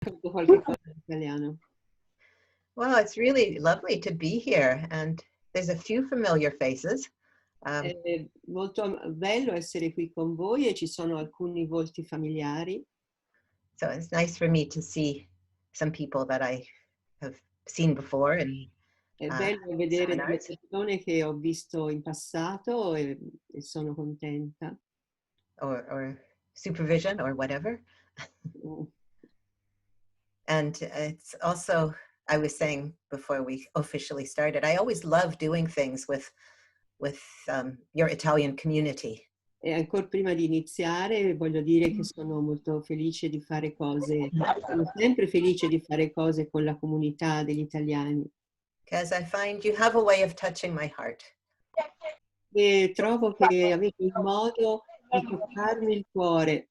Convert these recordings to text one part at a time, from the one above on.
qualche cosa in italiano. Well, it's really lovely to be here, and there's a few familiar faces. È molto bello essere qui con voi e ci sono alcuni volti familiari. So it's nice for me to see some people that I have seen before in È bello vedere delle seminars. persone che ho visto in passato e sono contenta. Or supervision or whatever. And it's also, I was saying before we officially started, I always love doing things with your Italian community. E ancora prima di iniziare voglio dire che sono molto felice di fare cose, sono sempre felice di fare cose con la comunità degli italiani. Because I find you have a way of touching my heart. E trovo che avete un modo di toccarmi il cuore.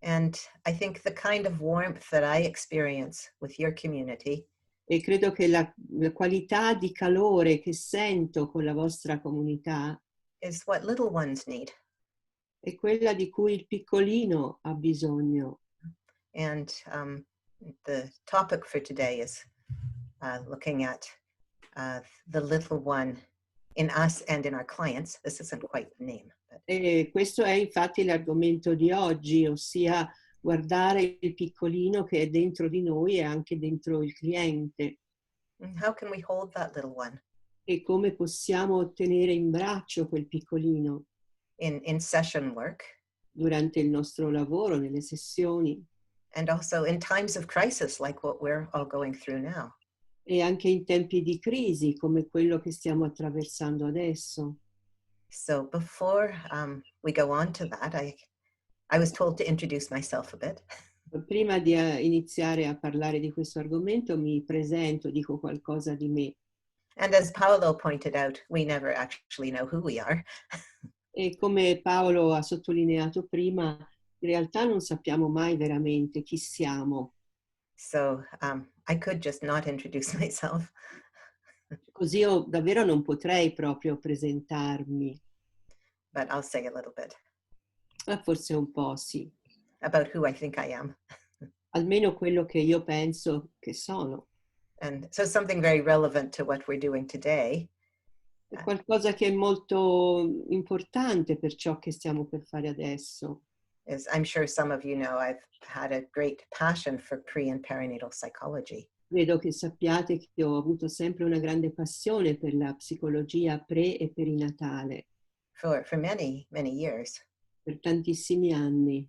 And I think the kind of warmth that I experience with your community E credo che la qualità di calore che sento con la vostra comunità is what little ones need. è quella di cui il piccolino ha bisogno. And the topic for today is looking at the little one in us and in our clients. This isn't quite the name. But E questo è infatti l'argomento di oggi, ossia guardare il piccolino che è dentro di noi e anche dentro il cliente. how can we hold that little one E come possiamo tenere in braccio quel piccolino in session work durante il nostro lavoro, nelle sessioni and also in times of crisis like what we're all going through now. e anche in tempi di crisi come quello che stiamo attraversando adesso. So before we go on to that, I was told to introduce myself a bit. Prima di iniziare a parlare di questo argomento mi presento, dico qualcosa di me. And as Paolo pointed out, we never actually know who we are. E come Paolo ha sottolineato prima, in realtà non sappiamo mai veramente chi siamo. So I could just not introduce myself. Così io davvero non potrei proprio presentarmi, But I'll say a little bit ma forse un po' sì, about who I think I am. almeno quello che io penso che sono. And so something very relevant to what we're doing today È qualcosa che è molto importante per ciò che stiamo per fare adesso. is, I'm sure some of you know, I've had a great passion for pre and perinatal psychology. Credo che sappiate che ho avuto sempre una grande passione per la psicologia pre e perinatale, For many, many years. per tantissimi anni.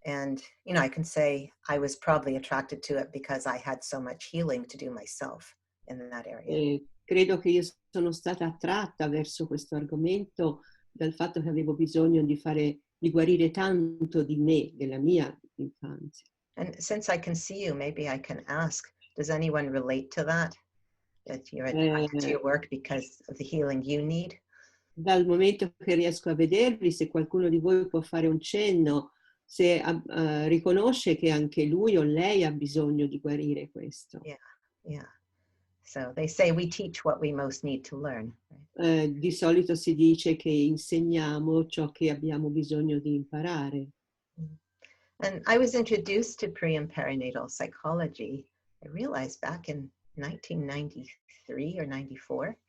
And, you know, I can say I was probably attracted to it because I had so much healing to do myself in that area. E credo che io sono stata attratta verso questo argomento dal fatto che avevo bisogno di guarire tanto di me, della mia infanzia. And since I can see you, maybe I can ask, does anyone relate to that? That you're attracted to your work because of the healing you need? Dal momento che riesco a vedervi, se qualcuno di voi può fare un cenno, se riconosce che anche lui o lei ha bisogno di guarire questo. Yeah. So they say we teach what we most need to learn. Right? Di solito si dice che insegniamo ciò che abbiamo bisogno di imparare. And I was introduced to pre and perinatal psychology, I realized back in 1993 or 94.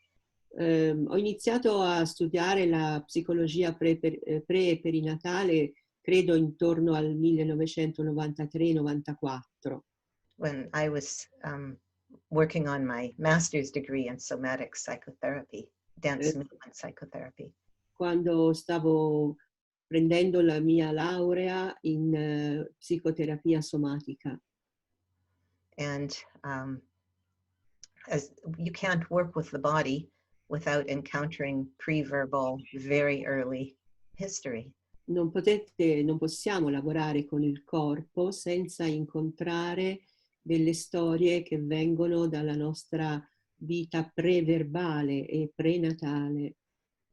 Ho iniziato a studiare la psicologia pre e perinatale, credo intorno al 1993-94. When I was working on my master's degree in somatic psychotherapy, dance movement psychotherapy. Quando stavo prendendo la mia laurea in psicoterapia somatica. And as you can't work with the body without encountering pre-verbal, very early history. Non possiamo lavorare con il corpo senza incontrare delle storie che vengono dalla nostra vita preverbale e prenatale.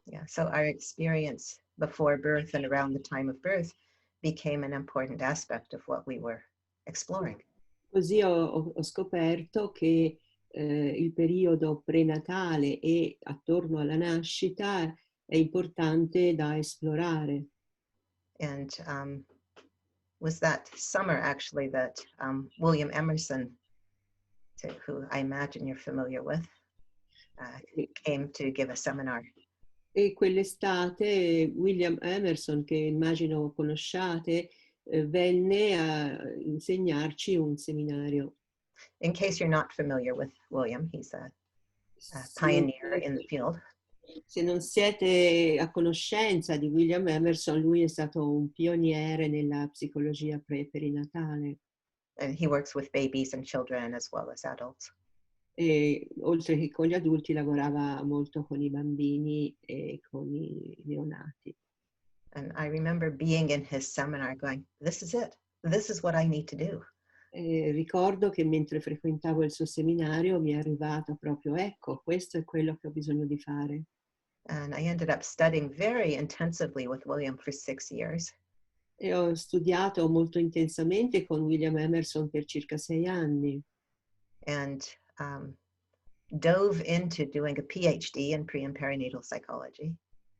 Yeah, so our experience before birth and around the time of birth became an important aspect of what we were exploring. Così ho scoperto che il periodo prenatale e attorno alla nascita è importante da esplorare. And was that summer actually that William Emerson, who I imagine you're familiar with, came to give a seminar. E quell'estate William Emerson, che immagino conosciate, venne a insegnarci un seminario. In case you're not familiar with William, he's a Se non pioneer in the field. Se non siete a conoscenza di William Emerson, lui è stato un pioniere nella psicologia pre-perinatale. And he works with babies and children as well as adults. E oltre che con gli adulti lavorava molto con i bambini e con i neonati. And I remember being in his seminar going, this is it. This is what I need to do. Ricordo che mentre frequentavo il suo seminario mi è arrivato proprio, ecco, questo è quello che ho bisogno di fare. And I ended up studying very intensively with William for 6 years. E ho studiato molto intensamente con William Emerson per circa 6 anni. And dove into doing a PhD in pre and perinatal psychology.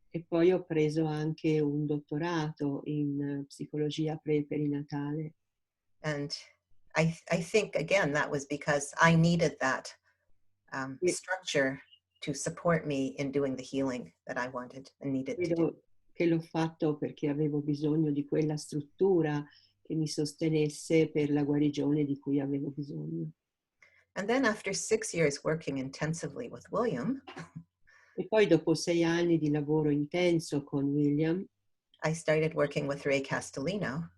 E poi ho preso anche un dottorato in psicologia pre-perinatale. And I think, again, that was because I needed that structure to support me in doing the healing that I wanted and needed to do. Credo che l'ho fatto perché avevo bisogno di quella struttura che mi sostenesse per la guarigione di cui avevo bisogno. And then after 6 years working intensively with William, E poi dopo 6 anni di lavoro intenso con William, I started working with Ray Castellino,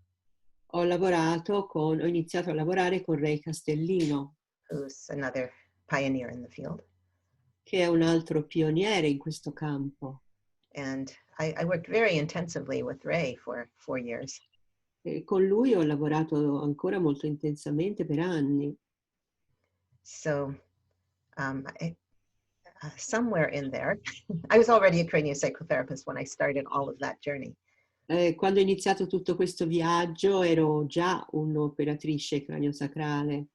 ho iniziato a lavorare con Ray Castellino, who's another pioneer in the field. che è un altro pioniere in questo campo. And I worked very intensively with Ray for 4 years. E con lui ho lavorato ancora molto intensamente per anni. So somewhere in there, I was already a craniosacral therapist when I started all of that journey. Quando ho iniziato tutto questo viaggio ero già un'operatrice craniosacrale.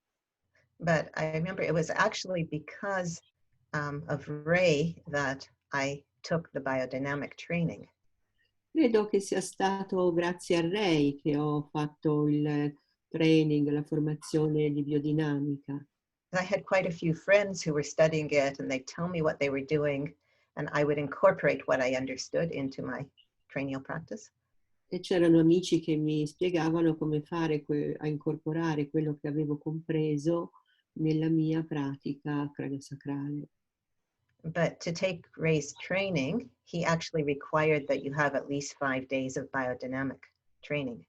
But I remember it was actually because of Ray that I took the biodynamic training. Credo che sia stato grazie a Ray che ho fatto il training, la formazione di biodinamica. I had quite a few friends who were studying it, and they'd tell me what they were doing, and I would incorporate what I understood into my cranial practice. E c'erano amici che mi spiegavano come fare a incorporare quello che avevo compreso nella mia pratica craniosacrale. But to take Ray's training, he actually required that you have at least 5 days of biodynamic training.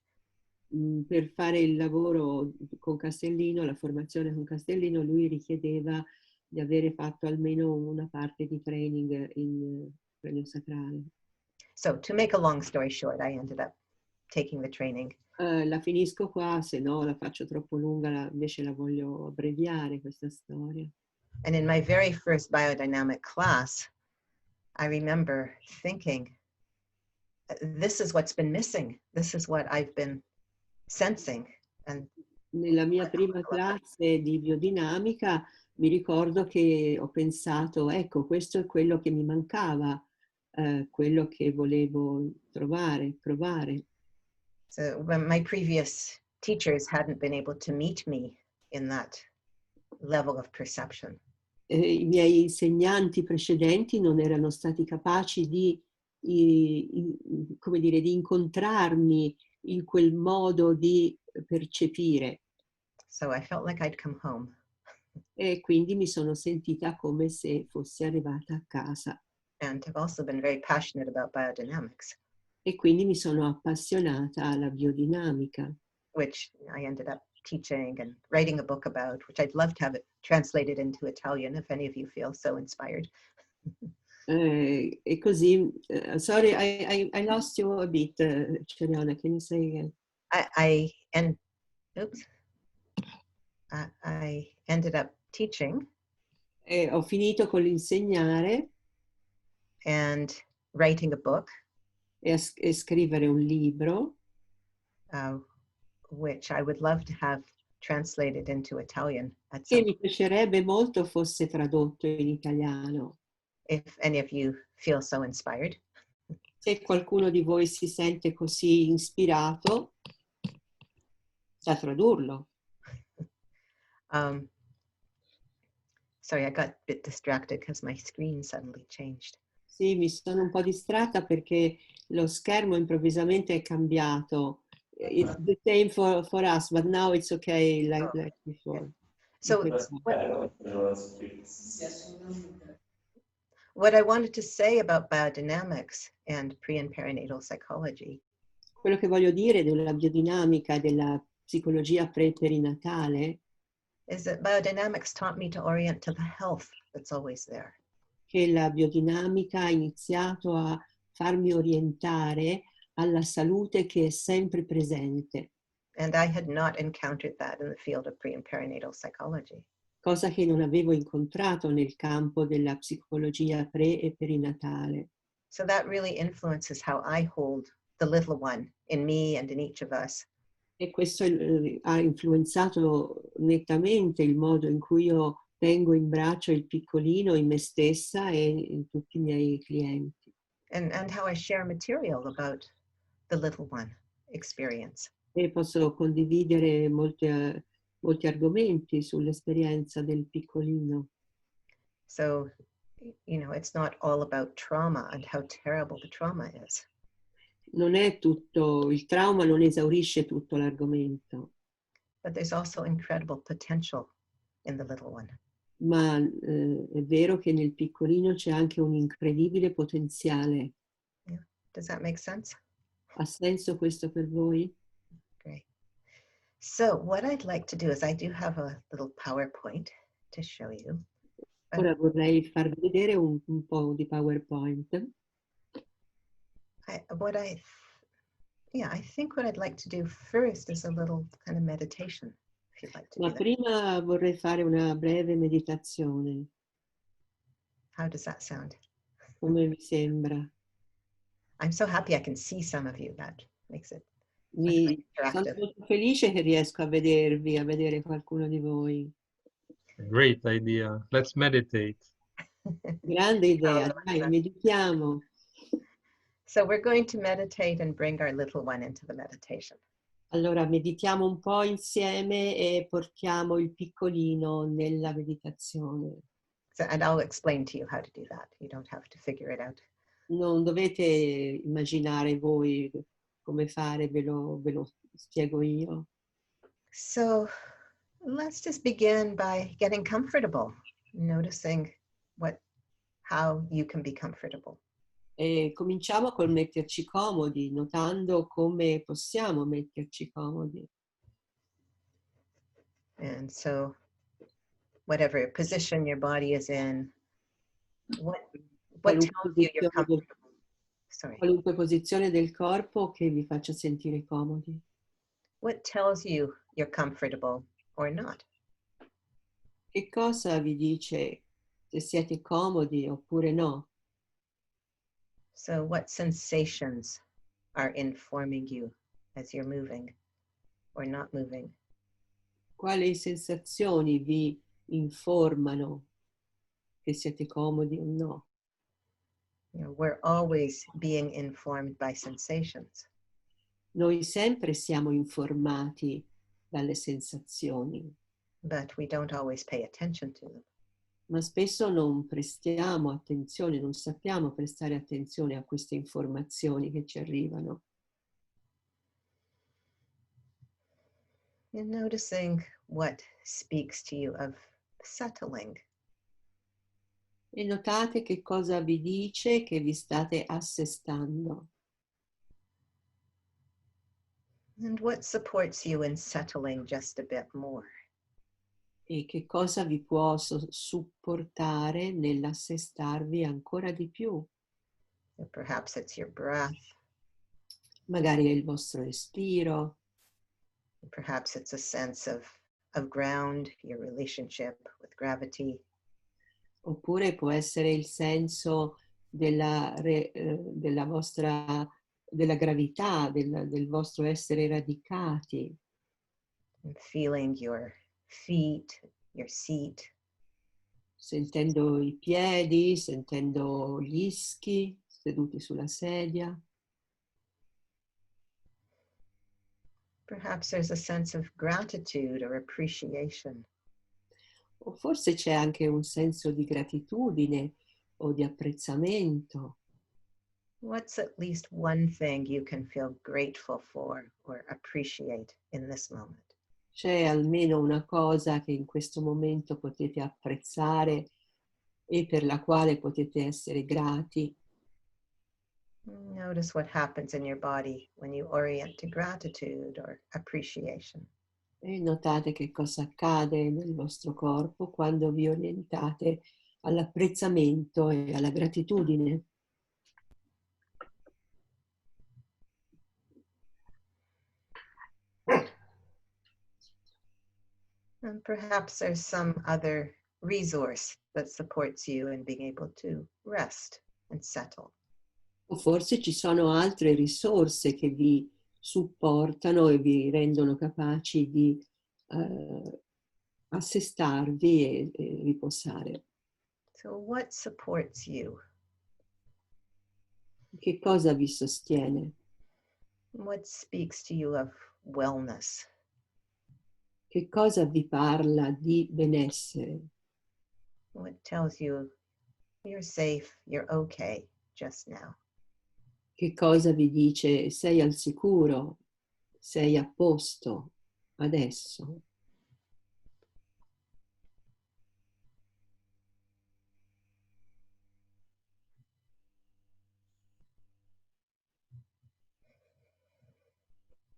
Per fare il lavoro con Castellino, la formazione con Castellino, lui richiedeva di avere fatto almeno una parte di training in craniosacrale. So to make a long story short, I ended up taking the training. La finisco qua, se no la faccio troppo lunga, invece la voglio abbreviare questa storia. And in my very first biodynamic class, I remember thinking, this is what's been missing. This is what I've been sensing. And nella mia prima classe di biodinamica mi ricordo che ho pensato, ecco, questo è quello che mi mancava, quello che volevo provare. So when my previous teachers hadn't been able to meet me in that level of perception. I miei insegnanti precedenti non erano stati capaci come dire, di incontrarmi in quel modo di percepire. So I felt like I'd come home. E quindi mi sono sentita come se fossi arrivata a casa. And I've also been very passionate about biodynamics. E quindi mi sono appassionata alla biodinamica. Which I ended up teaching and writing a book about, which I'd love to have it translated into Italian if any of you feel so inspired. E così, sorry, I lost you a bit, Cherionna, can you say again? I ended up teaching. Ho finito con l'insegnare. And writing a book. E scrivere un libro. Which I would love to have translated into Italian at some point. Che mi piacerebbe molto fosse tradotto in italiano. If any of you feel so inspired. Se qualcuno di voi si sente così ispirato. sa tradurlo. Um, sorry, I got a bit distracted because my screen suddenly changed. Sì, mi sono un po' distratta perché lo schermo improvvisamente è cambiato. It's the same for us, but now it's okay like, Oh, like before. so what I wanted to say about biodynamics and pre and perinatal psychology Quello che voglio dire della biodinamica e della psicologia pre-perinatale is that biodynamics taught me to orient to the health that's always there. che la biodinamica ha iniziato a farmi orientare alla salute che è sempre presente, And I had not encountered that in the field of pre and perinatal psychology. cosa che non avevo incontrato nel campo della psicologia pre e perinatale. So that really influences how I hold the little one in me and in each of us. E questo ha influenzato nettamente il modo in cui io tengo in braccio il piccolino in me stessa e in tutti i miei clienti. And how I share material about the little one experience. E posso condividere molti argomenti sull'esperienza del piccolino. So, you know, it's not all about trauma and how terrible the trauma is. Non è tutto, il trauma non esaurisce tutto l'argomento, But there's also incredible potential in the little one. ma è vero che nel piccolino c'è anche un incredibile potenziale. Yeah. Does that make sense? Ha senso questo per voi? Great. So what I'd like to do is I do have a little PowerPoint to show you. Ora vorrei farvi vedere un po' di PowerPoint. I think what I'd like to do first is a little kind of meditation, if you'd like to Ma do that. prima vorrei fare una breve meditazione. How does that sound? Come vi sembra? I'm so happy I can see some of you. That makes it Sono interactive. molto felice che riesco a vedervi, a vedere qualcuno di voi. Great idea. Let's meditate. Grande idea, dai, meditiamo. So we're going to meditate and bring our little one into the meditation. Allora, meditiamo un po' insieme e portiamo il piccolino nella meditazione. So, and I'll explain to you how to do that. You don't have to figure it out. Non dovete immaginare voi come fare, ve lo spiego io. So let's just begin by getting comfortable, noticing how you can be comfortable. E cominciamo col metterci comodi, notando come possiamo metterci comodi. And so whatever position your body is in, what Qualunque tells you you're posizione del, comfortable? Sorry. qualunque posizione del corpo che vi faccia sentire comodi. What tells you you're comfortable or not? Che cosa vi dice se siete comodi oppure no? So what sensations are informing you as you're moving or not moving? Quali sensazioni vi informano che siete comodi o no? You know, we're always being informed by sensations. Noi sempre siamo informati dalle sensazioni, But we don't always pay attention to them. ma spesso non prestiamo attenzione, non sappiamo prestare attenzione a queste informazioni che ci arrivano. And noticing what speaks to you of settling. E notate che cosa vi dice che vi state assestando. And what supports you in settling just a bit more. E che cosa vi può supportare nell'assestarvi ancora di più. And perhaps it's your breath. Magari è il vostro respiro, Perhaps it's a sense of ground, your relationship with gravity. oppure può essere il senso della gravità, del vostro essere radicati. And feeling your feet, your seat. Sentendo i piedi, sentendo gli ischi seduti sulla sedia. Perhaps there's a sense of gratitude or appreciation. O forse c'è anche un senso di gratitudine o di apprezzamento. What's at least one thing you can feel grateful for or appreciate in this moment? C'è almeno una cosa che in questo momento potete apprezzare e per la quale potete essere grati. Notice what happens in your body when you orient to gratitude or appreciation. E notate che cosa accade nel vostro corpo quando vi orientate all'apprezzamento e alla gratitudine. And perhaps there's some other resource that supports you in being able to rest and settle. O forse ci sono altre risorse che vi supportano e vi rendono capaci di assestarvi e riposare. So what supports you? Che cosa vi sostiene? What speaks to you of wellness? Che cosa vi parla di benessere? What tells you you're safe, you're okay just now? Che cosa vi dice sei al sicuro, sei a posto adesso?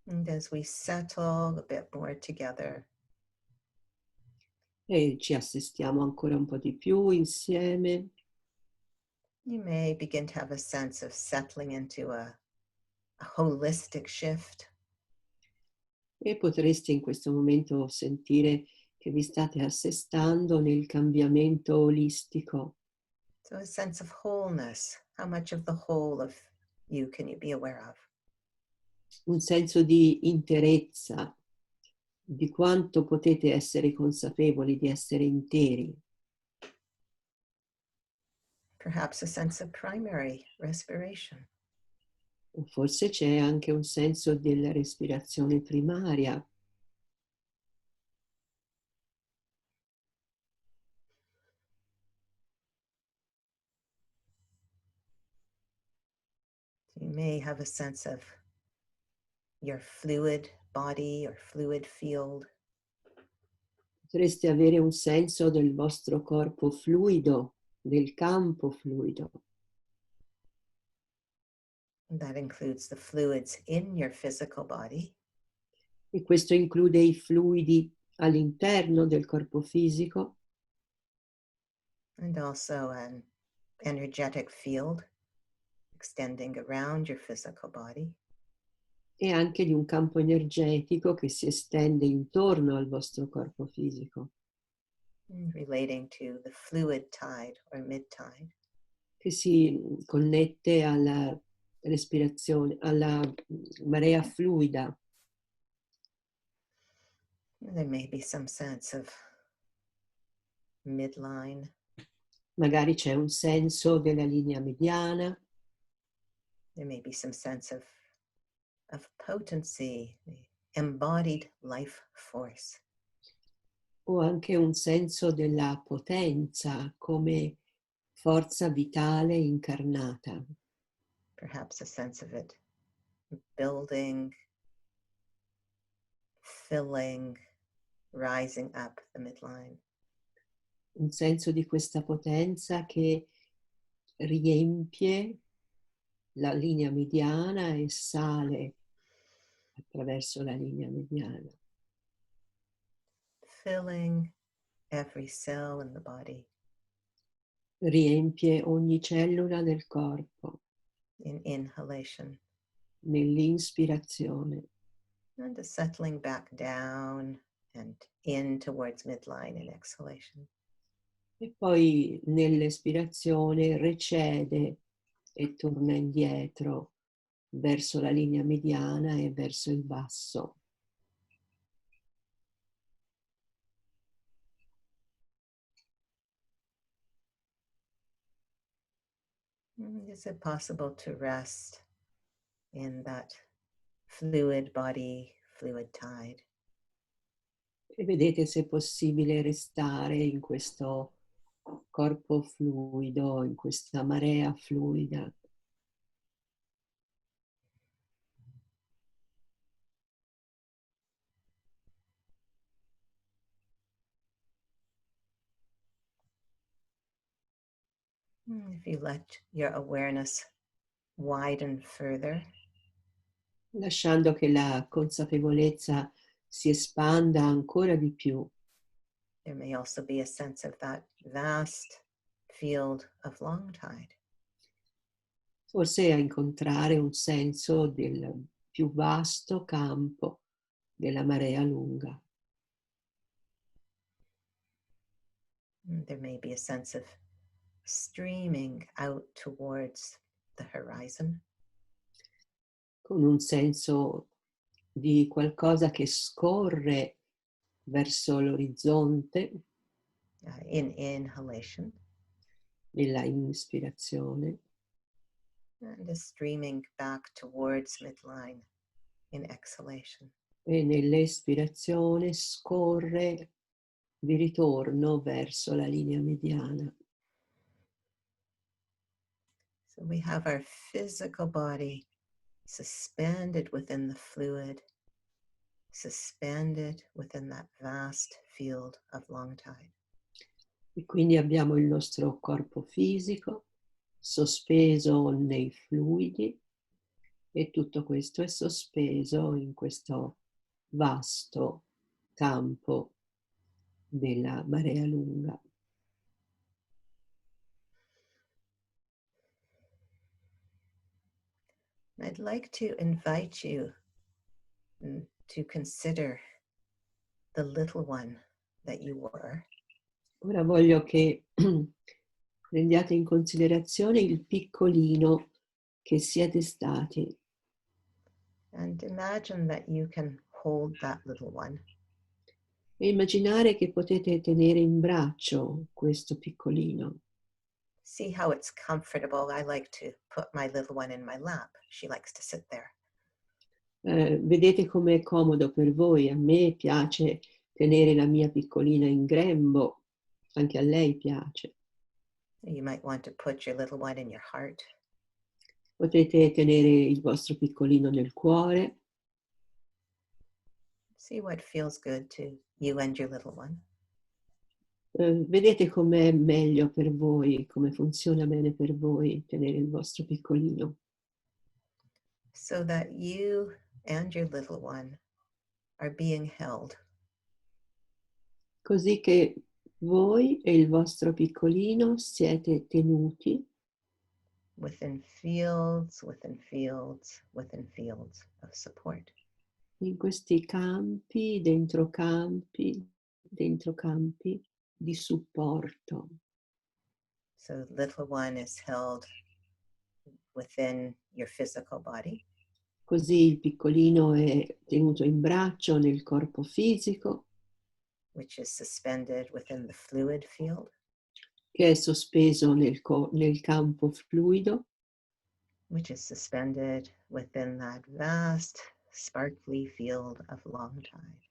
And as we settle a bit more together, E ci assistiamo ancora un po' di più insieme. you may begin to have a sense of settling into a holistic shift. E potreste in questo momento sentire che vi state assestando nel cambiamento olistico. So a sense of wholeness. How much of the whole of you can you be aware of? Un senso di interezza, di quanto potete essere consapevoli di essere interi. Perhaps a sense of primary respiration. O forse c'è anche un senso della respirazione primaria. You may have a sense of your fluid body or fluid field. Potreste avere un senso del vostro corpo fluido, del campo fluido. And that includes the fluids in your physical body, E questo include i fluidi all'interno del corpo fisico and also an energetic field extending around your physical body. e anche di un campo energetico che si estende intorno al vostro corpo fisico, Relating to the fluid tide or mid tide. che si connette alla respirazione, alla marea fluida. There may be some sense of midline. Magari c'è un senso della linea mediana, There may be some sense of potency, the embodied life force. o anche un senso della potenza come forza vitale incarnata. Perhaps a sense of it building, filling, rising up the midline. Un senso di questa potenza che riempie la linea mediana e sale attraverso la linea mediana, Filling every cell in the body riempie ogni cellula del corpo in inhalation nell'inspirazione and a settling back down and in towards midline in exhalation. e poi nell'espirazione recede e torna indietro verso la linea mediana e verso il basso. Is it possible to rest in that fluid body, fluid tide. E vedete se è possibile restare in questo corpo fluido, in questa marea fluida. If you let your awareness widen further, Lasciando che la consapevolezza si espanda ancora di più. there may also be a sense of that vast field of long tide. Forse a incontrare un senso del più vasto campo della marea lunga. There may be a sense of streaming out towards the horizon. Con un senso di qualcosa che scorre verso l'orizzonte In inhalation, nella ispirazione and a streaming back towards midline in exhalation. e nell'espirazione scorre di ritorno verso la linea mediana. So we have our physical body suspended within the fluid, suspended within that vast field of long tide. E quindi abbiamo il nostro corpo fisico sospeso nei fluidi e tutto questo è sospeso in questo vasto campo della marea lunga. I'd like to invite you to consider the little one that you were. Ora voglio che prendiate in considerazione il piccolino che siete stati And imagine that you can hold that little one. e immaginare che potete tenere in braccio questo piccolino. See how it's comfortable. I like to put my little one in my lap. She likes to sit there. Vedete com'è comodo per voi. A me piace tenere la mia piccolina in grembo, anche a lei piace. You might want to put your little one in your heart. Potete tenere il vostro piccolino nel cuore. See what feels good to you and your little one. Vedete com'è meglio per voi, come funziona bene per voi tenere il vostro piccolino. So that you and your little one are being held. Così che voi e il vostro piccolino siete tenuti Within fields, within fields, within fields of support. in questi campi, dentro campi di supporto. So little one is held within your physical body. Così il piccolino è tenuto in braccio nel corpo fisico, Which is suspended within the fluid field. che è sospeso nel campo fluido, Which is suspended within that vast, sparkly field of long tide.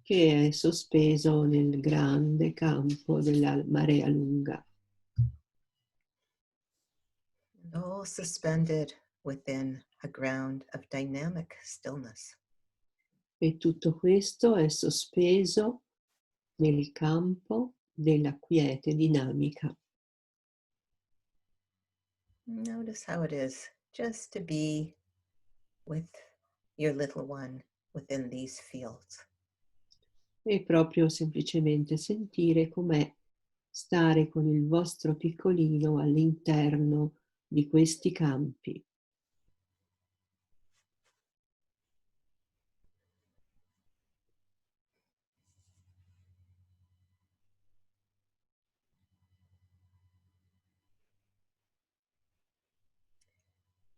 che è sospeso nel grande campo della marea lunga. And all suspended within a ground of dynamic stillness. E tutto questo è sospeso nel campo della quiete dinamica. Notice how it is just to be with your little one within these fields. E proprio semplicemente sentire com'è stare con il vostro piccolino all'interno di questi campi.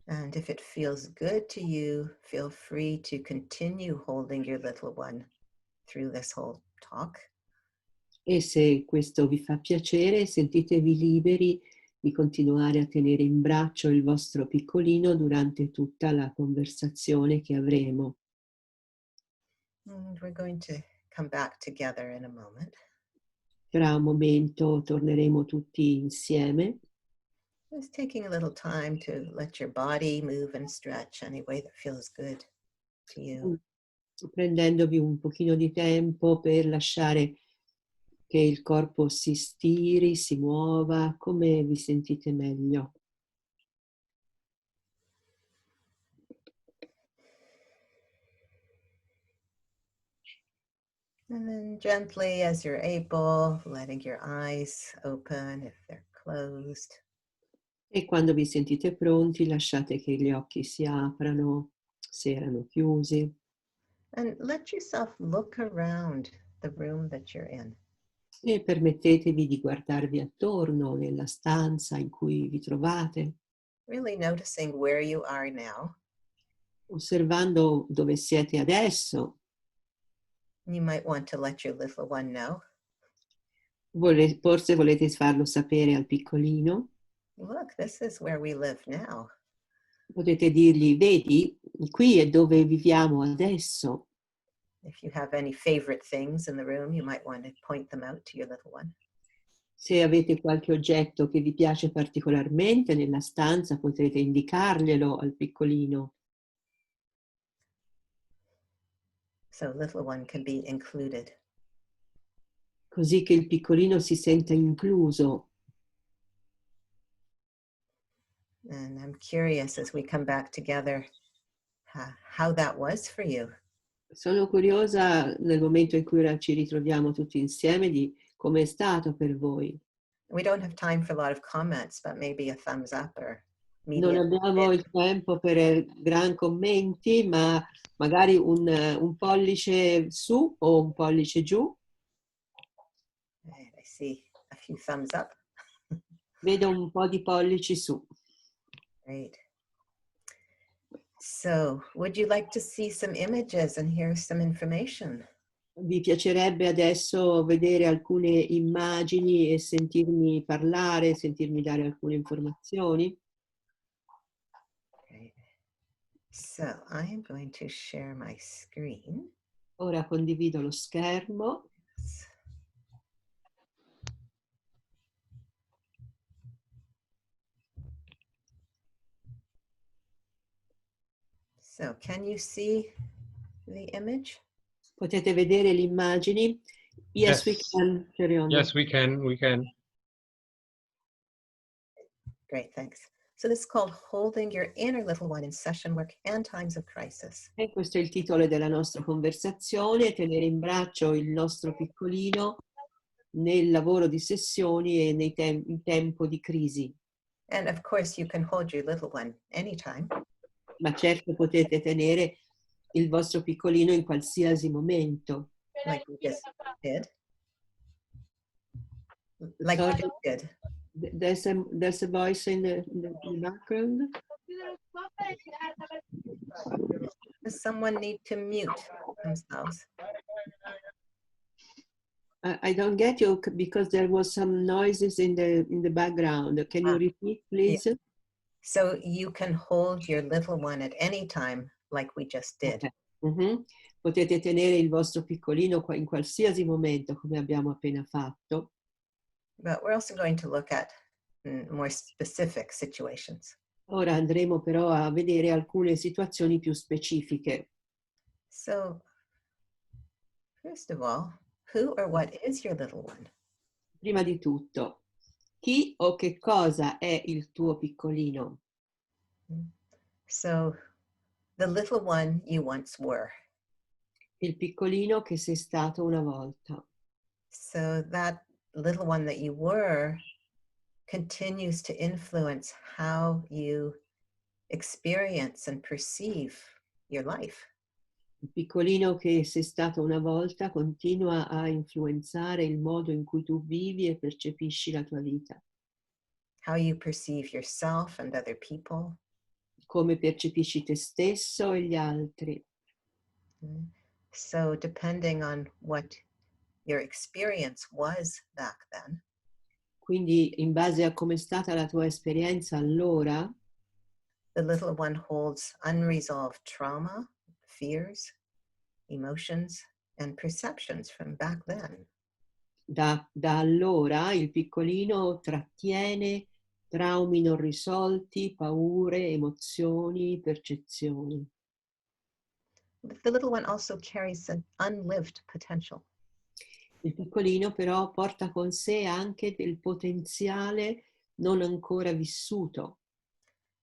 And if it feels good to you, feel free to continue holding your little one through this whole talk. E se questo vi fa piacere, sentitevi liberi di continuare a tenere in braccio il vostro piccolino durante tutta la conversazione che avremo. And we're going to come back together in a moment. Tra un momento torneremo tutti insieme, Just taking a little time to let your body move and stretch any way that feels good to you. prendendovi un pochino di tempo per lasciare che il corpo si stiri, si muova, come vi sentite meglio. And then gently, as you're able, letting your eyes open if they're closed. E quando vi sentite pronti, lasciate che gli occhi si aprano, se erano chiusi, And let yourself look around the room that you're in. e permettetevi di guardarvi attorno nella stanza in cui vi trovate, Really noticing where you are now. osservando dove siete adesso. You might want to let your little one know. Forse volete farlo sapere al piccolino. Look, this is where we live now. Potete dirgli, vedi, qui è dove viviamo adesso. If you have any favorite things in the room, you might want to point them out to your little one. Se avete qualche oggetto che vi piace particolarmente nella stanza, potrete indicarglielo al piccolino, So little one can be included. così che il piccolino si senta incluso. And I'm curious as we come back together, how that was for you. Sono curiosa nel momento in cui ora ci ritroviamo tutti insieme di come è stato per voi. We don't have time for a lot of comments, but maybe a thumbs up or Non medium. abbiamo il tempo per gran commenti, ma magari un pollice su o un pollice giù. Right, I see a few thumbs up. Vedo un po' di pollici su. Great. So, would you like to see some images and hear some information? Vi piacerebbe adesso vedere alcune immagini e sentirmi parlare, sentirmi dare alcune informazioni? Great. So, I am going to share my screen. Ora condivido lo schermo. So, can you see the image? Potete vedere le immagini? Yes, we can, Cherionna. Yes, we can. Great, thanks. So this is called Holding Your Inner Little One in Session Work and Times of Crisis. E questo è il titolo della nostra conversazione, tenere in braccio il nostro piccolino nel lavoro di sessioni e in tempo di crisi. And of course, you can hold your little one anytime. Ma certo potete tenere il vostro piccolino in qualsiasi momento. Like we just did. Like we just did. There's a voice in the background. Does someone need to mute themselves? I don't get you because there was some noises in the background. Can you repeat, please? Yeah. So you can hold your little one at any time, like we just did. Okay. Potete tenere il vostro piccolino in qualsiasi momento, come abbiamo appena fatto. But we're also going to look at more specific situations. Ora andremo però a vedere alcune situazioni più specifiche. So, first of all, who or what is your little one? Prima di tutto, chi o che cosa è il tuo piccolino? So, the little one you once were. Il piccolino che sei stato una volta. So that little one that you were continues to influence how you experience and perceive your life. Il piccolino che sei stato una volta continua a influenzare il modo in cui tu vivi e percepisci la tua vita. How you perceive yourself and other people. Come percepisci te stesso e gli altri. So depending on what your experience was back then. Quindi in base a come è stata la tua esperienza allora, the little one holds unresolved trauma, fears, emotions, and perceptions from back then. Da allora il piccolino trattiene traumi non risolti, paure, emozioni, percezioni. But the little one also carries an unlived potential. Il piccolino però porta con sé anche del potenziale non ancora vissuto.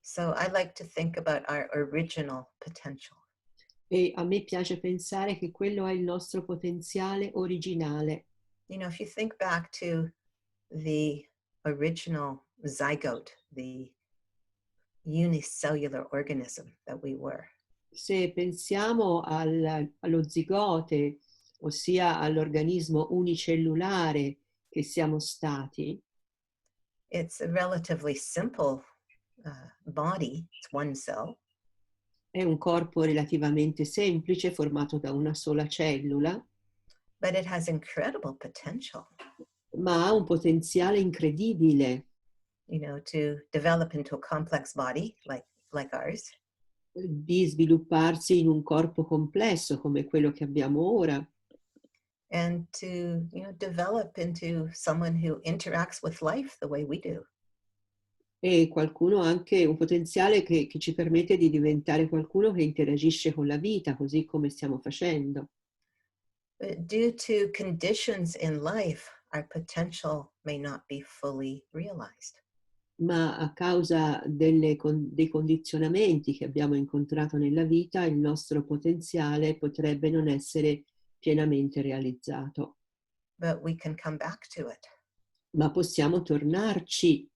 So I like to think about our original potential. E a me piace pensare che quello è il nostro potenziale originale. You know, if you think back to the original zygote, the unicellular organism that we were, Se pensiamo allo zigote, ossia all'organismo unicellulare che siamo stati, it's a relatively simple body. It's one cell, è un corpo relativamente semplice formato da una sola cellula, but it has incredible potential, ma ha un potenziale incredibile you know, to develop into a complex body like ours, di svilupparsi in un corpo complesso come quello che abbiamo ora and to, you know, develop into someone who interacts with life the way we do. e qualcuno anche un potenziale che ci permette di diventare qualcuno che interagisce con la vita, così come stiamo facendo. But due to conditions in life, our potential may not be fully realized. Ma a causa dei condizionamenti che abbiamo incontrato nella vita, il nostro potenziale potrebbe non essere pienamente realizzato. But we can come back to it. Ma possiamo tornarci.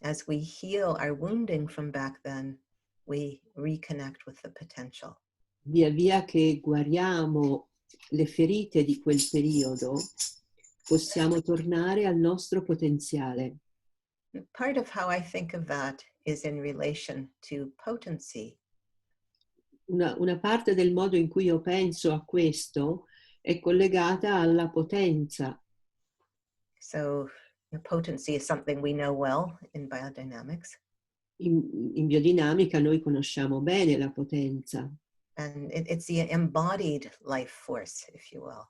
As we heal our wounding from back then, we reconnect with the potential. Via via che guariamo le ferite di quel periodo, possiamo tornare al nostro potenziale. Part of how I think of that is in relation to potency. Una parte del modo in cui io penso a questo è collegata alla potenza. So potency is something we know well in biodynamics. In biodinamica noi conosciamo bene la potenza. And it's the embodied life force, if you will.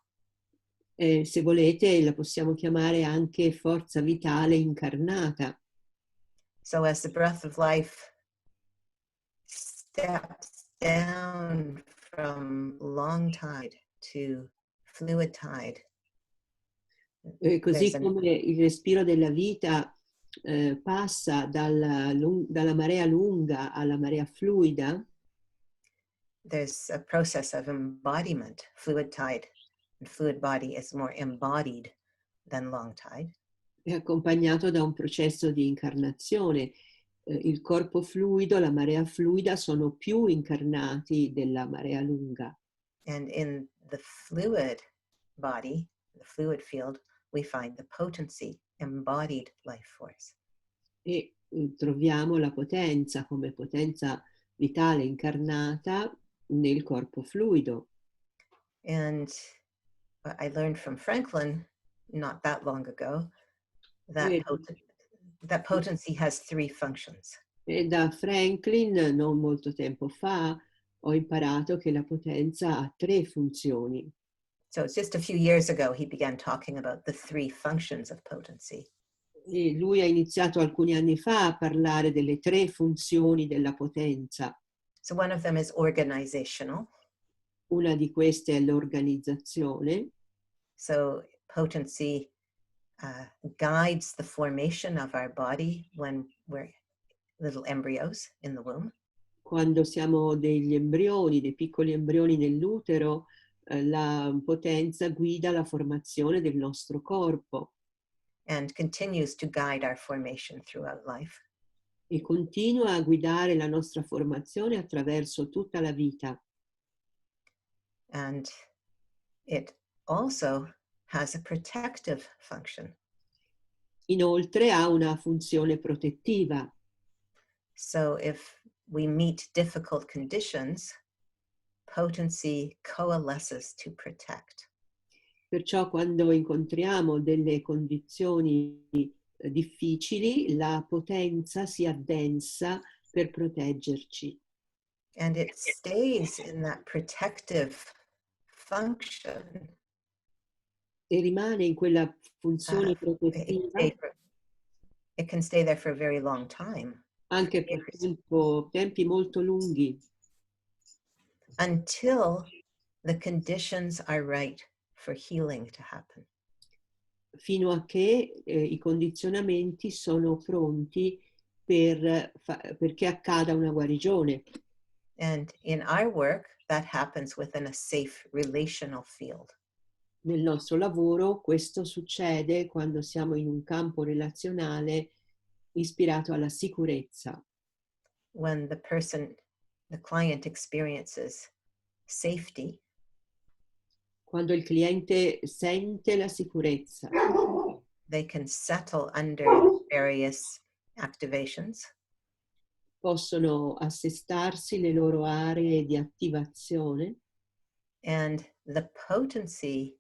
Se volete la possiamo chiamare anche forza vitale incarnata. So as the breath of life steps down from long tide to fluid tide, Così come il respiro della vita passa dalla marea lunga alla marea fluida, there's a process of embodiment. Fluid tide and fluid body is more embodied than long tide. è accompagnato da un processo di incarnazione. Il corpo fluido, la marea fluida sono più incarnati della marea lunga. And in the fluid body, the fluid field, we find the potency, embodied life force. E troviamo la potenza come potenza vitale incarnata nel corpo fluido. And I learned from Franklin not that long ago that that potency has three functions. E da Franklin, non molto tempo fa, ho imparato che la potenza ha tre funzioni. So it's just a few years ago he began talking about the three functions of potency. E lui ha iniziato alcuni anni fa a parlare delle tre funzioni della potenza. So one of them is organizational. Una di queste è l'organizzazione. So potency guides the formation of our body when we're little embryos in the womb. Quando siamo degli embrioni, dei piccoli embrioni nell'utero, la potenza guida la formazione del nostro corpo. And continues to guide our formation throughout life. E continua a guidare la nostra formazione attraverso tutta la vita. And it also has a protective function. Inoltre ha una funzione protettiva. So if we meet difficult conditions, potency coalesces to protect. Perciò quando incontriamo delle condizioni difficili, la potenza si addensa per proteggerci. And it stays in that protective function, e rimane in quella funzione it, protettiva it can stay there for a very long time anche per tempi molto lunghi, until the conditions are right for healing to happen. fino a che i condizionamenti sono pronti perché accada una guarigione. And in our work, that happens within a safe relational field. Nel nostro lavoro questo succede quando siamo in un campo relazionale ispirato alla sicurezza, When the client experiences safety, quando il cliente sente la sicurezza. they can settle under various activations, Possono assestarsi le loro aree di attivazione and the potency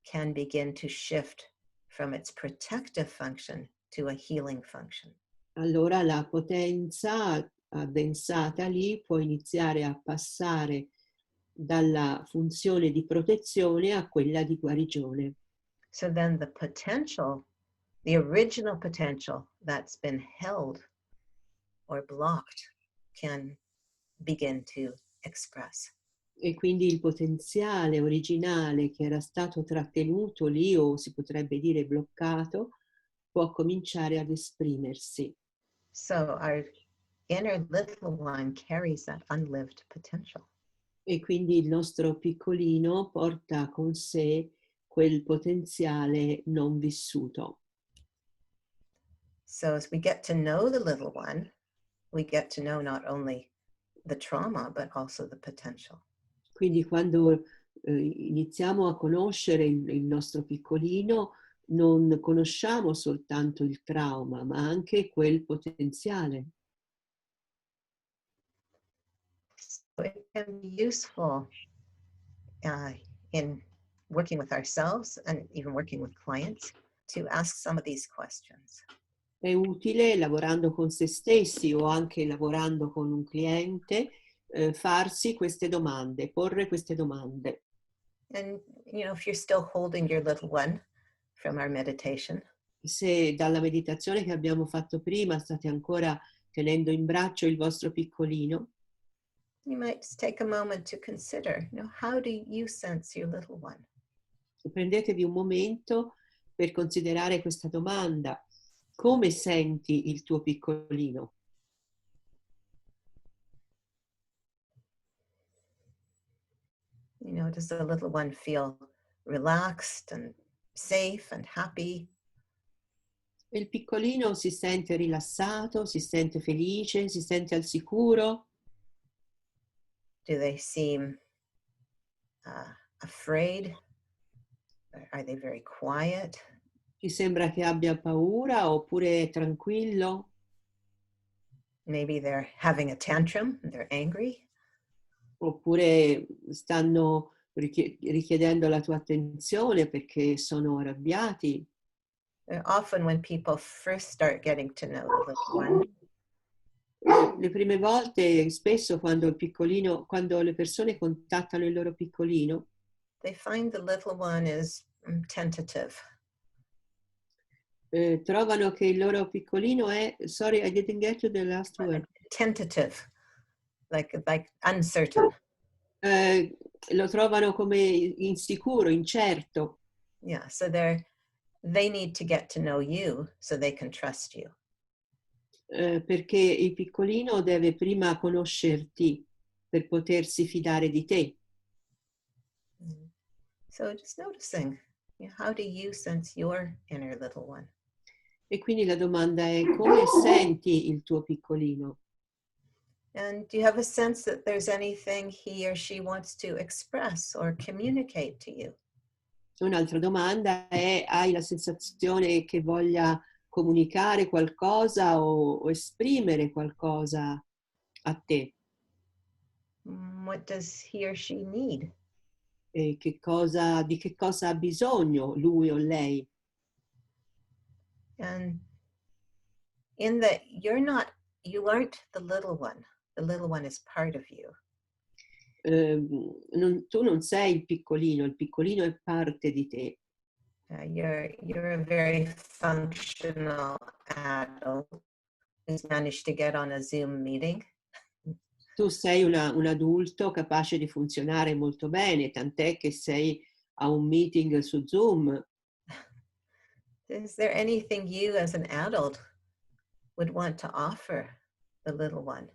can begin to shift from its protective function to a healing function. allora la potenza addensata lì può iniziare a passare dalla funzione di protezione a quella di guarigione. So then the potential, the original potential that's been held or blocked, can begin to express. E quindi il potenziale originale che era stato trattenuto lì, o si potrebbe dire bloccato, può cominciare ad esprimersi. So our inner little one carries that unlived potential. E quindi il nostro piccolino porta con sé quel potenziale non vissuto. So as we get to know the little one, we get to know not only the trauma, but also the potential. Quindi quando iniziamo a conoscere il nostro piccolino, non conosciamo soltanto il trauma, ma anche quel potenziale. So it can be useful in working with ourselves and even working with clients to ask some of these questions. È utile, lavorando con se stessi o anche lavorando con un cliente, farsi queste domande, porre queste domande. And, if you're still holding your little one from our meditation, Se dalla meditazione che abbiamo fatto prima state ancora tenendo in braccio il vostro piccolino, you might just take a moment to consider, how do you sense your little one? prendetevi un momento per considerare questa domanda. Come senti il tuo piccolino? Does the little one feel relaxed and safe and happy? Il piccolino si sente rilassato, si sente felice, si sente al sicuro? Do they seem afraid? Are they very quiet? Ti sembra che abbia paura oppure è tranquillo? Maybe they're having a tantrum, they're angry. Oppure stanno richiedendo la tua attenzione perché sono arrabbiati? Often when people first start getting to know the little one, Le prime volte, spesso quando le persone contattano il loro piccolino, they find the little one is tentative. trovano che il loro piccolino è, sorry, I didn't get to the last word. Tentative, like uncertain. Lo trovano come insicuro, incerto. Yeah, so they need to get to know you so they can trust you. Perché il piccolino deve prima conoscerti per potersi fidare di te. So just noticing, how do you sense your inner little one? E quindi la domanda è: come senti il tuo piccolino? And do you have a sense that there's anything he or she wants to express or communicate to you? Un'altra domanda è: hai la sensazione che voglia comunicare qualcosa o esprimere qualcosa a te? What does he or she need? E di che cosa ha bisogno lui o lei? And in that you aren't the little one. The little one is part of you. tu non sei il piccolino è parte di te. You're a very functional adult who's managed to get on a Zoom meeting. Tu sei un adulto capace di funzionare molto bene, tant'è che sei a un meeting su Zoom. Is there anything you as an adult would want to offer the little one?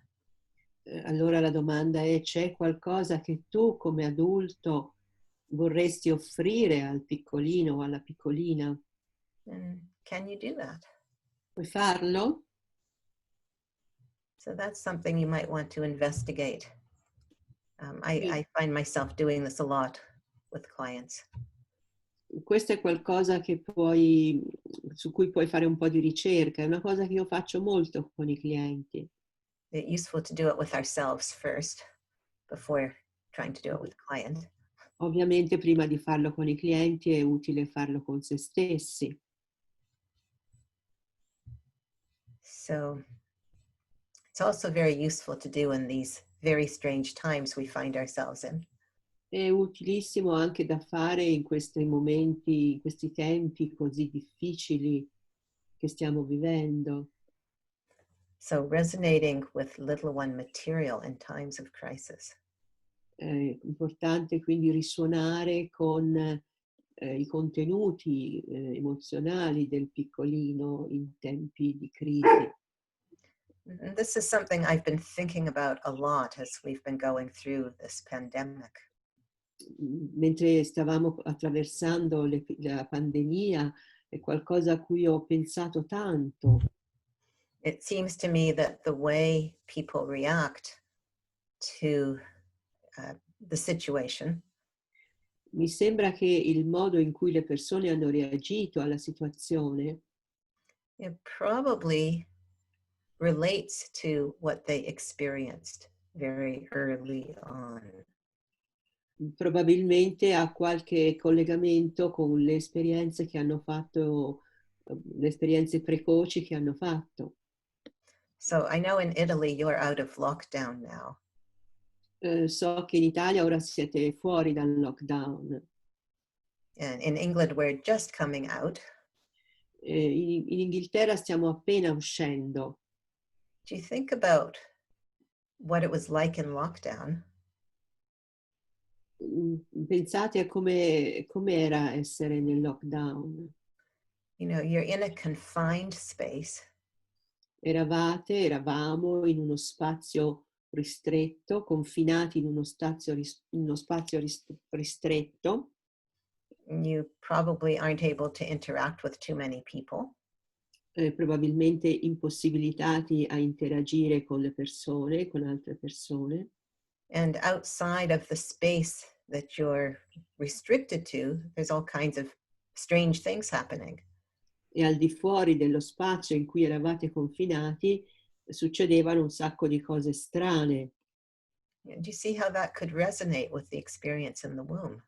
Allora la domanda è: c'è qualcosa che tu come adulto vorresti offrire al piccolino o alla piccolina? And can you do that? Puoi farlo? So that's something you might want to investigate. Sì. I find myself doing this a lot with clients. Questo è qualcosa su cui puoi fare un po' di ricerca, è una cosa che io faccio molto con i clienti. It's useful to do it with ourselves first before trying to do it with a client. Ovviamente prima di farlo con i clienti è utile farlo con se stessi. So it's also very useful to do in these very strange times we find ourselves in. È utilissimo anche da fare in questi momenti, in questi tempi così difficili che stiamo vivendo. So resonating with little one material in times of crisis. È importante quindi risuonare con i contenuti emozionali del piccolino in tempi di crisi. And this is something I've been thinking about a lot as we've been going through this pandemic. Mentre stavamo attraversando la pandemia, è qualcosa a cui ho pensato tanto. It seems to me that the way people react to the situation Mi sembra che il modo in cui le persone hanno reagito alla situazione it probably relates to what they experienced very early on. probabilmente ha qualche collegamento con le esperienze che hanno fatto, le esperienze precoci che hanno fatto. So I know in Italy you're out of lockdown now. So che in Italia ora siete fuori dal lockdown. And in England we're just coming out. In Inghilterra stiamo appena uscendo. Do you think about what it was like in lockdown? Pensate a come era essere nel lockdown. You know, you're in a confined space. Eravamo in uno spazio ristretto, confinati in uno spazio ristretto. You probably aren't able to interact with too many people. Probabilmente impossibilitati a interagire con le persone, con altre persone. And outside of the space that you're restricted to, there's all kinds of strange things happening. E al di fuori dello spazio in cui eravate confinati succedevano un sacco di cose strane. Do you see how that could resonate with the experience in the womb?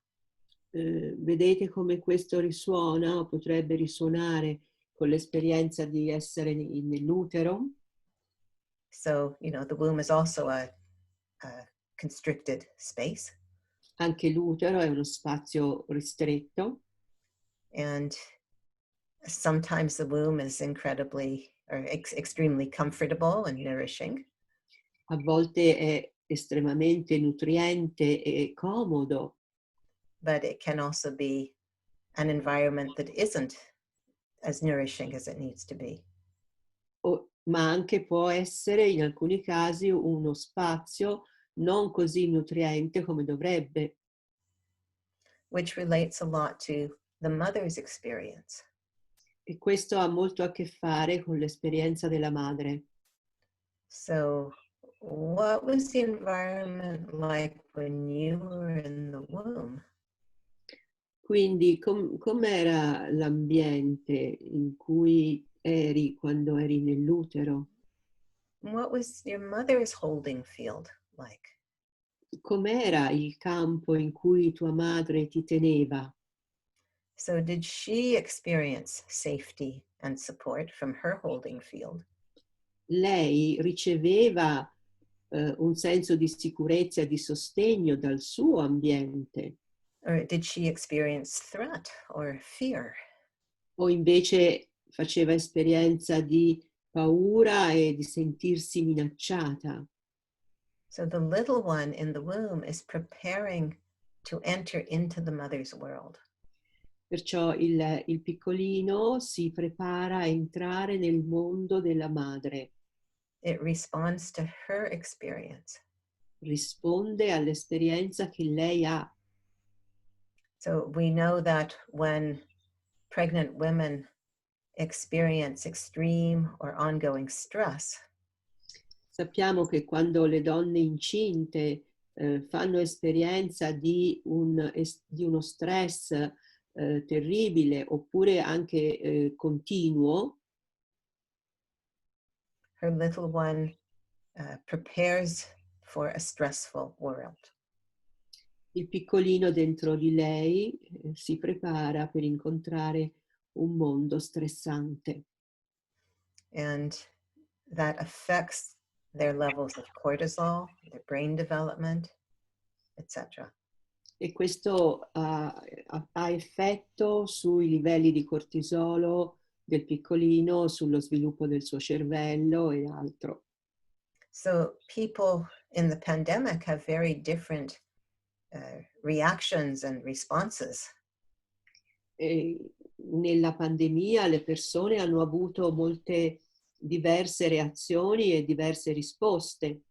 Vedete come questo risuona o potrebbe risuonare con l'esperienza di essere nell'utero? So, you know, the womb is also a constricted space. Anche l'utero è uno spazio ristretto. And sometimes the womb is incredibly or extremely comfortable and nourishing. A volte è estremamente nutriente e comodo, But it can also be an environment that isn't as nourishing as it needs to be. ma anche può essere in alcuni casi uno spazio non così nutriente come dovrebbe. Which relates a lot to the mother's experience. E questo ha molto a che fare con l'esperienza della madre. So, what was the environment like when you were in the womb? Quindi com'era l'ambiente in cui eri quando eri nell'utero? What was your mother's holding field like? Com'era il campo in cui tua madre ti teneva? So, did she experience safety and support from her holding field? Lei riceveva un senso di sicurezza e di sostegno dal suo ambiente, Or did she experience threat or fear? o invece faceva esperienza di paura e di sentirsi minacciata. So the little one in the womb is preparing to enter into the mother's world. Perciò il piccolino si prepara a entrare nel mondo della madre, It responds to her experience. risponde all'esperienza che lei ha. So we know that when pregnant women experience extreme or ongoing stress, Sappiamo che quando le donne incinte fanno esperienza di uno stress terribile oppure anche continuo, her little one prepares for a stressful world. il piccolino dentro di lei si prepara per incontrare un mondo stressante. And that affects their levels of cortisol, their brain development, etc. E questo ha effetto sui livelli di cortisolo del piccolino, sullo sviluppo del suo cervello e altro. So people in the pandemic have very different reactions and responses. E nella pandemia le persone hanno avuto molte diverse reazioni e diverse risposte.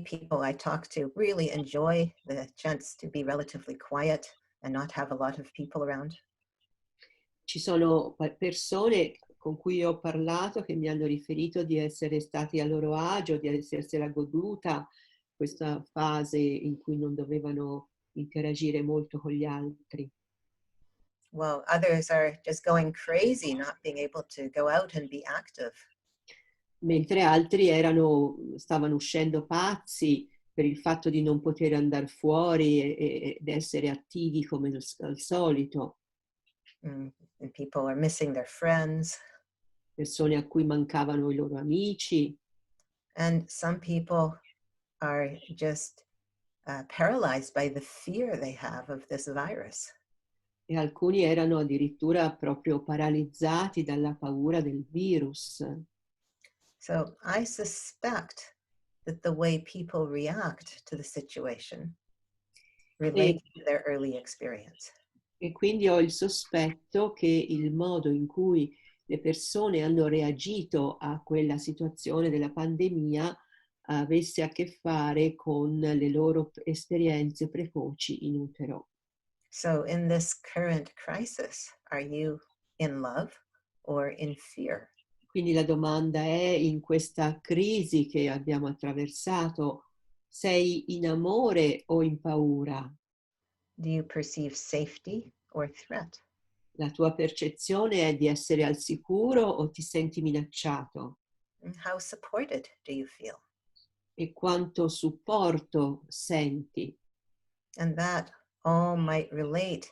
People I talk to really enjoy the chance to be relatively quiet and not have a lot of people around. Ci sono persone con cui ho parlato che mi hanno riferito di essere stati a loro agio, di essersela goduta questa fase in cui non dovevano interagire molto con gli altri. Well, others are just going crazy, not being able to go out and be active. Mentre altri stavano uscendo pazzi per il fatto di non poter andare fuori ed essere attivi come al solito. And people are missing their friends. Persone a cui mancavano i loro amici. And some people are just paralyzed by the fear they have of this virus. E alcuni erano addirittura proprio paralizzati dalla paura del virus. So I suspect that the way people react to the situation relates to their early experience. E quindi ho il sospetto che il modo in cui le persone hanno reagito a quella situazione della pandemia avesse a che fare con le loro esperienze precoci in utero. So in this current crisis, are you in love or in fear? Quindi la domanda è, in questa crisi che abbiamo attraversato, sei in amore o in paura? Do you perceive safety or threat? La tua percezione è di essere al sicuro o ti senti minacciato? And how supported do you feel? E quanto supporto senti? And that all might relate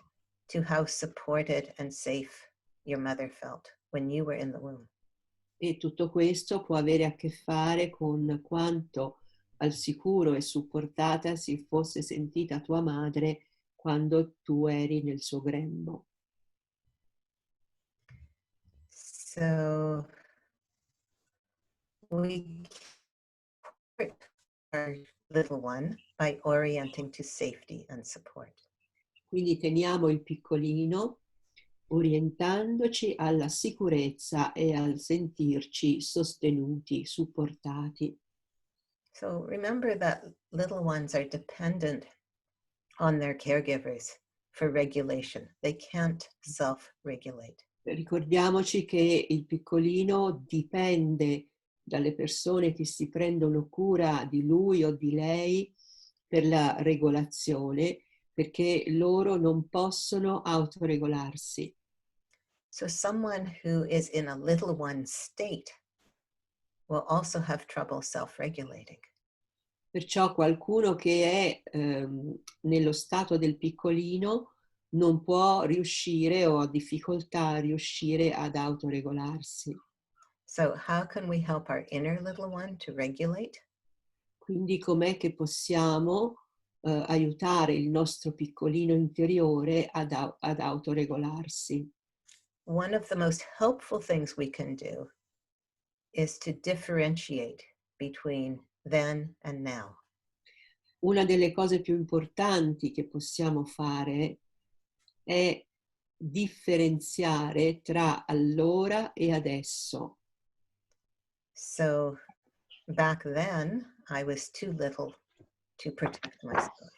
to how supported and safe your mother felt when you were in the womb. E tutto questo può avere a che fare con quanto al sicuro e supportata si fosse sentita tua madre quando tu eri nel suo grembo. So we support our little one by orienting to safety and support. Quindi teniamo il piccolino orientandoci alla sicurezza e al sentirci sostenuti, supportati. So remember that little ones are dependent on their caregivers for regulation. They can't self-regulate. Ricordiamoci che il piccolino dipende dalle persone che si prendono cura di lui o di lei per la regolazione, perché loro non possono autoregolarsi. So someone who is in a little one state will also have trouble self-regulating. Perciò qualcuno che è nello stato del piccolino non può riuscire o ha difficoltà a riuscire ad autoregolarsi. So how can we help our inner little one to regulate? Quindi com'è che possiamo aiutare il nostro piccolino interiore ad autoregolarsi? One of the most helpful things we can do is to differentiate between then and now. Una delle cose più importanti che possiamo fare è differenziare tra allora e adesso. So back then, I was too little to protect myself.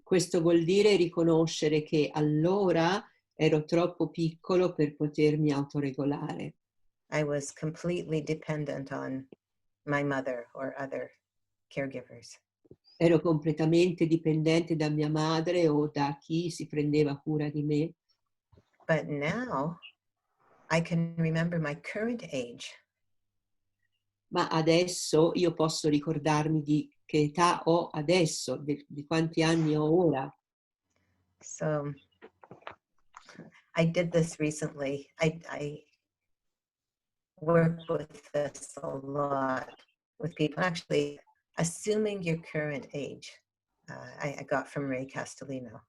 Questo vuol dire riconoscere che allora ero troppo piccolo per potermi autoregolare. I was completely dependent on my mother or other caregivers. Ero completamente dipendente da mia madre o da chi si prendeva cura di me. But now I can remember my current age. Ma adesso io posso ricordarmi di che età ho adesso, di quanti anni ho ora. So I did this recently. I work with this a lot with people. Actually, assuming your current age, I got from Ray Castellino.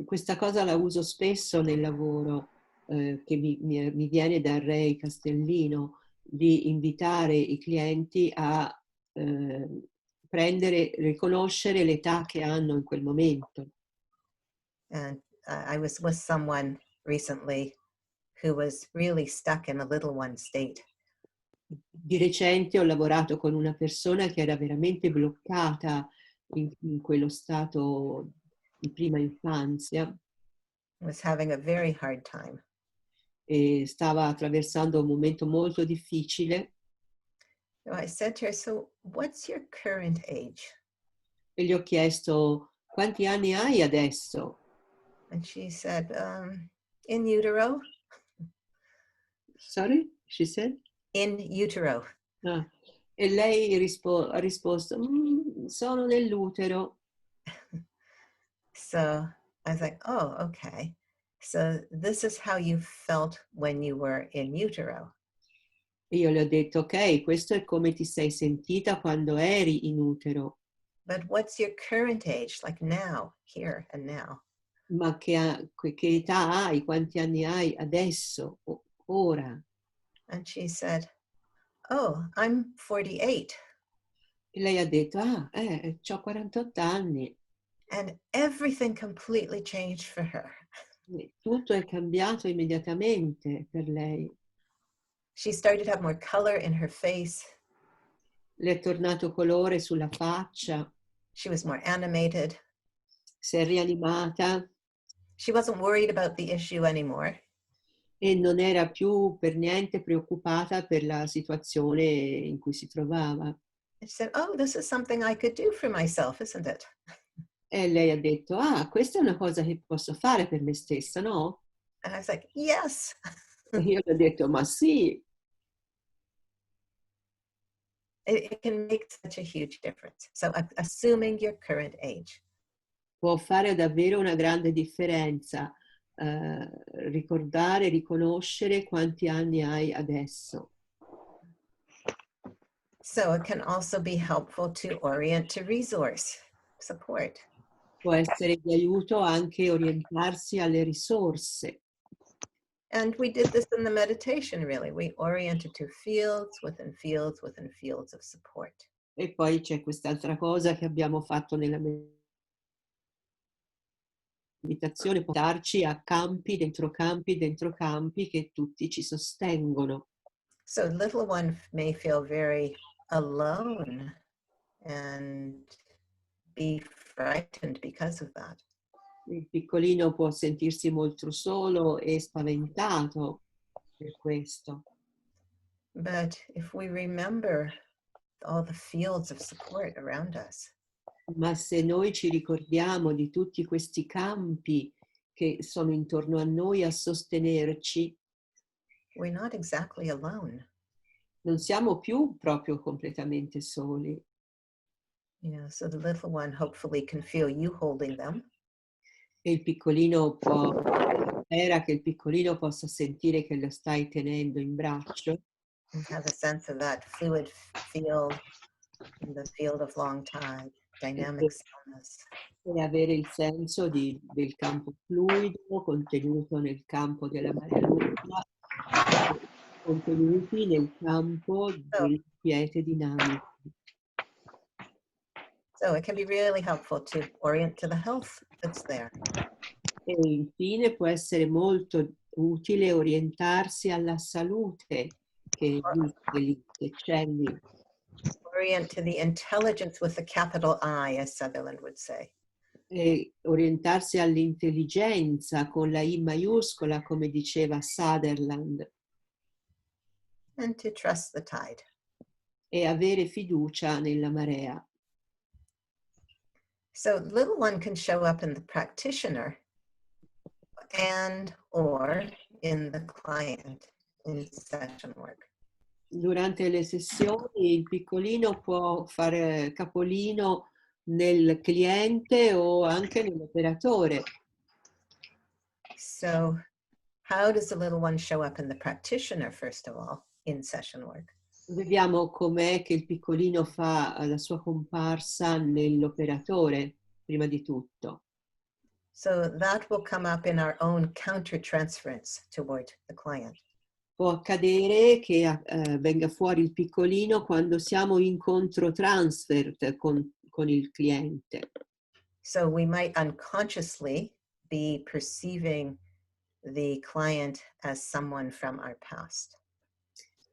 Questa cosa la uso spesso nel lavoro che mi viene da Ray Castellino, di invitare i clienti a riconoscere l'età che hanno in quel momento. And I was with someone recently who was really stuck in a little one state. Di recente ho lavorato con una persona che era veramente bloccata in quello stato di prima infanzia Was having a very hard time. e stava attraversando un momento molto difficile So I said to her, "So what's your current age?" e gli ho chiesto quanti anni hai adesso? And she said, "In utero." Sorry, she said? In utero. Ah. E lei ha risposto, sono nell'utero. So I was like, "Oh, okay. So this is how you felt when you were in utero." E io le ho detto, ok, questo è come ti sei sentita quando eri in utero, But what's your current age, like now, here and now? ma che età hai, quanti anni hai adesso, ora? And she said, "Oh, I'm 48." E lei ha detto, ho 48 anni. And everything completely changed for her. E tutto è cambiato immediatamente per lei. She started to have more color in her face. Le è tornato colore sulla faccia, She was more animated. si è rianimata She wasn't worried about the issue anymore. e non era più per niente preoccupata per la situazione in cui si trovava. And she said, "Oh, this is something I could do for myself, isn't it?" E lei ha detto, questa è una cosa che posso fare per me stessa, no? And I was like, "Yes." E io le ho detto, ma sì, It can make such a huge difference. So assuming your current age. può fare davvero una grande differenza ricordare, riconoscere quanti anni hai adesso. So it can also be helpful to orient to resource support. Può essere di aiuto anche orientarsi alle risorse. And we did this in the meditation, really. We oriented to fields within fields within fields of support. E poi c'è quest'altra cosa che abbiamo fatto nella meditazione, portarci a campi dentro campi che tutti ci sostengono. So little one may feel very alone and be frightened because of that. Il piccolino può sentirsi molto solo e spaventato per questo. But if we remember all the fields of support around us, Ma se noi ci ricordiamo di tutti questi campi che sono intorno a noi a sostenerci, we're not exactly alone. non siamo più proprio completamente soli. You know, so the little one hopefully can feel you holding them. E il piccolino può era che il piccolino possa sentire che lo stai tenendo in braccio and have a sense of that fluid field in the field of long tide, dynamic e, stillness. e avere il senso del campo fluido contenuto nel campo della marea lunga, contenuti nel campo So, del quiete dinamico. so it can be really helpful to orient to the health that's there. E infine può essere molto utile orientarsi alla salute che esiste lì, che c'è lì, Orient to the intelligence with a capital I, as Sutherland would say. e orientarsi all'intelligenza con la I maiuscola, come diceva Sutherland, And to trust the tide. e avere fiducia nella marea. So little one can show up in the practitioner and or in the client in session work. Durante le sessioni il piccolino può fare capolino nel cliente o anche nell'operatore. So how does the little one show up in the practitioner, first of all, in session work? Vediamo com'è che il piccolino fa la sua comparsa nell'operatore, prima di tutto. So that will come up in our own countertransference toward the client. Può accadere che venga fuori il piccolino quando siamo in controtransfert con il cliente. So we might unconsciously be perceiving the client as someone from our past.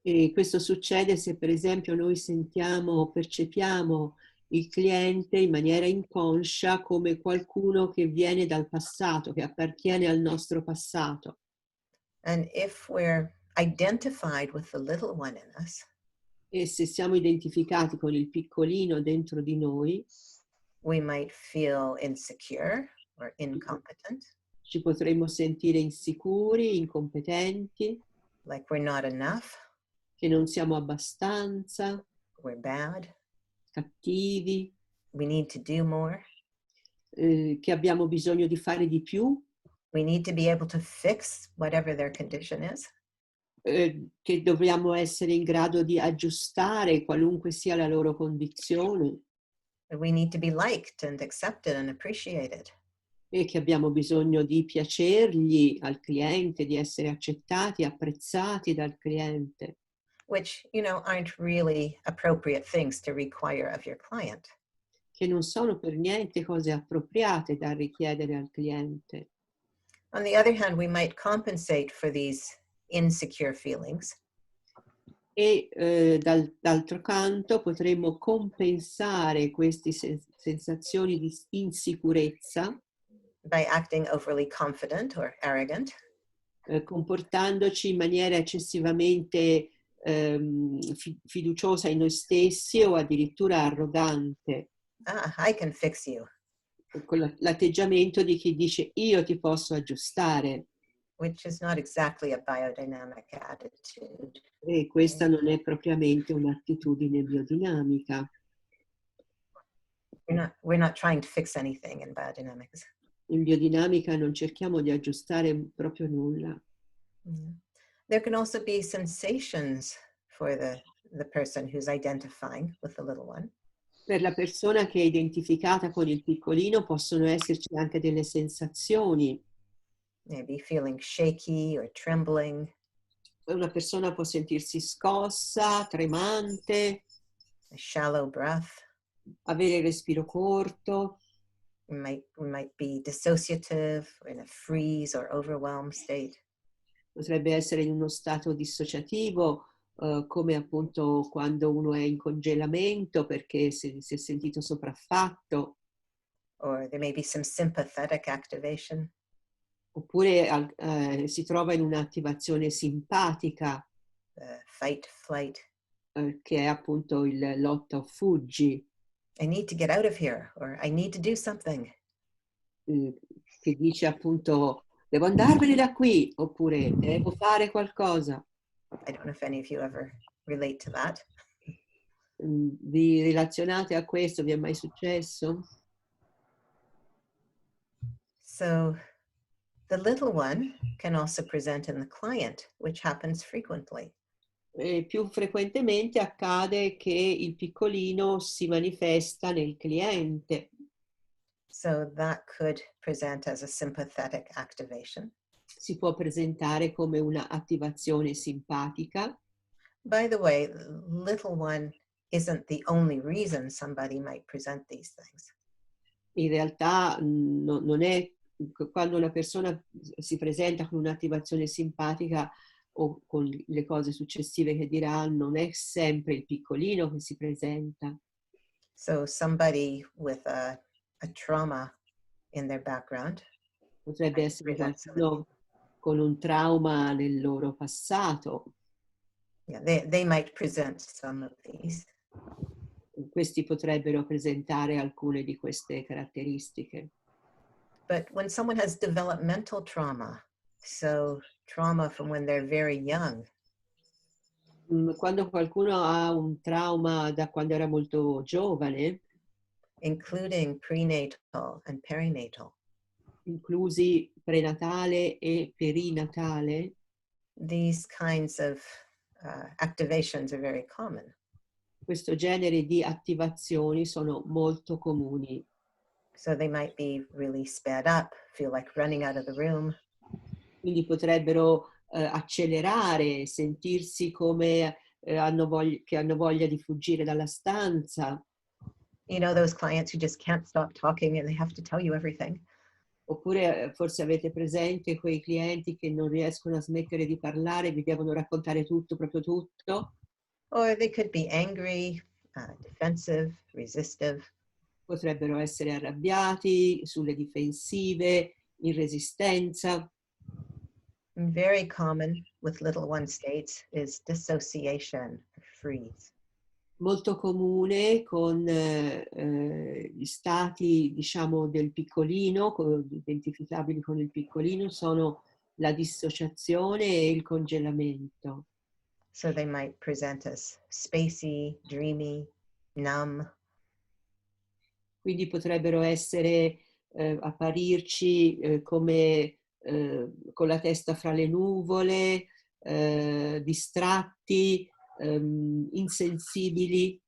E questo succede se per esempio noi sentiamo o percepiamo il cliente in maniera inconscia come qualcuno che viene dal passato, che appartiene al nostro passato. And if we're identified with the little one in us, E se siamo identificati con il piccolino dentro di noi, we might feel insecure or incompetent, ci potremmo sentire insicuri, incompetenti, like we're not enough, che non siamo abbastanza, we're bad, cattivi, we need to do more, che abbiamo bisogno di fare di più, we need to be able to fix whatever their condition is. che dobbiamo essere in grado di aggiustare qualunque sia la loro condizione We need to be liked and accepted and appreciated. e che abbiamo bisogno di piacergli al cliente, di essere accettati, apprezzati dal cliente, Which, aren't really appropriate things to require of your client. che non sono per niente cose appropriate da richiedere al cliente. On the other hand, we might compensate for these insecure feelings E d'altro canto potremmo compensare queste sensazioni di insicurezza by acting overly confident or arrogant, comportandoci in maniera eccessivamente fiduciosa in noi stessi o addirittura arrogante, I can fix you, con l'atteggiamento di chi dice io ti posso aggiustare, which is not exactly a biodynamic attitude. e questa non è propriamente un'attitudine biodinamica. We're not trying to fix anything in biodynamics. In biodinamica non cerchiamo di aggiustare proprio nulla. There can also be sensations for the person who's identifying with the little one. Per la persona che è identificata con il piccolino possono esserci anche delle sensazioni. Maybe feeling shaky or trembling. Una persona può sentirsi scossa, tremante, A shallow breath. avere il respiro corto, We might be dissociative or in a freeze or overwhelmed state. potrebbe essere in uno stato dissociativo, come appunto quando uno è in congelamento perché si è sentito sopraffatto, Or there may be some sympathetic activation. oppure si trova in un'attivazione simpatica, Fight, flight. che è appunto il lotta o fuggi, I need to get out of here, or I need to do something. che dice appunto devo andarmene da qui, oppure devo fare qualcosa. I don't know if any of you ever relate to that. Vi relazionate a questo? Vi è mai successo? So The little one can also present in the client, which happens frequently. E più frequentemente accade che il piccolino si manifesta nel cliente. So that could present as a sympathetic activation. Si può presentare come una attivazione simpatica. By the way, little one isn't the only reason somebody might present these things. In realtà non è quando una persona si presenta con un'attivazione simpatica o con le cose successive che dirà, non è sempre il piccolino che si presenta. So somebody with a trauma in their background Potrebbe might essere present some of qualcuno con un trauma nel loro passato. Yeah, they might present some of these. Questi potrebbero presentare alcune di queste caratteristiche. But when someone has developmental trauma, so trauma from when they're very young, Quando qualcuno ha un trauma da quando era molto giovane, including prenatal and perinatal, inclusi prenatale e perinatale, these kinds of activations are very common. questo genere di attivazioni sono molto comuni. So they might be really sped up, feel like running out of the room. Quindi potrebbero accelerare, sentirsi come che hanno voglia di fuggire dalla stanza. You know, those clients who just can't stop talking and they have to tell you everything. Oppure forse avete presente quei clienti che non riescono a smettere di parlare, vi devono raccontare tutto, proprio tutto. Or they could be angry, defensive, resistive. Potrebbero essere arrabbiati, sulle difensive, in resistenza. Very common with little one states is dissociation, or freeze. Molto comune con gli stati, diciamo, del piccolino, identificabili con il piccolino, sono la dissociazione e il congelamento. So they might present as spacey, dreamy, numb. Quindi potrebbero essere, apparirci come con la testa fra le nuvole, distratti, insensibili.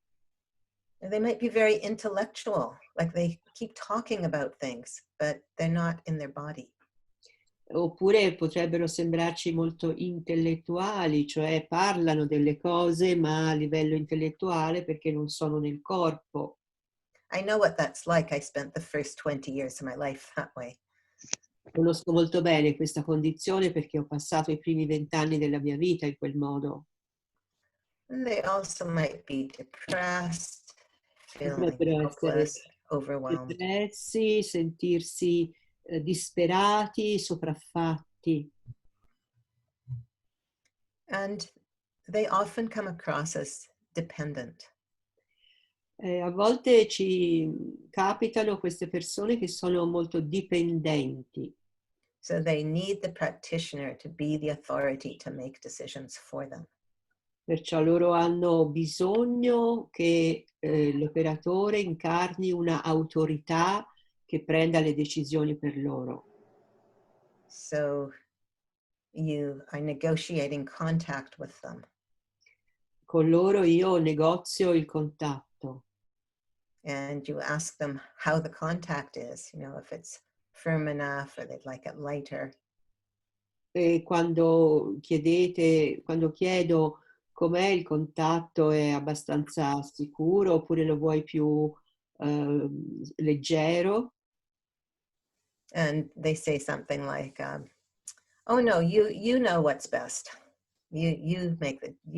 And they might be very intellectual, like they keep talking about things, but they're not in their body. Oppure potrebbero sembrarci molto intellettuali, cioè parlano delle cose ma a livello intellettuale perché non sono nel corpo. I know what that's like. I spent the first 20 years of my life that way. Conosco molto bene questa condizione perché ho passato i primi 20 anni della mia vita in quel modo. And they also might be depressed, feeling Potrebbero essere hopeless, overwhelmed. depressi, sentirsi disperati, sopraffatti. And they often come across as dependent. A volte ci capitano queste persone che sono molto dipendenti. So they need the practitioner to be the authority to make decisions for them. Perciò loro hanno bisogno che l'operatore incarni una autorità che prenda le decisioni per loro. So you are negotiating contact with them. Con loro io negozio il contatto And you ask them how the contact is, you know, if it's firm enough or they'd like it lighter. e quando chiedo com'è il contatto, è abbastanza sicuro oppure lo vuoi più leggero? And they say something like, oh no, you know what's best. You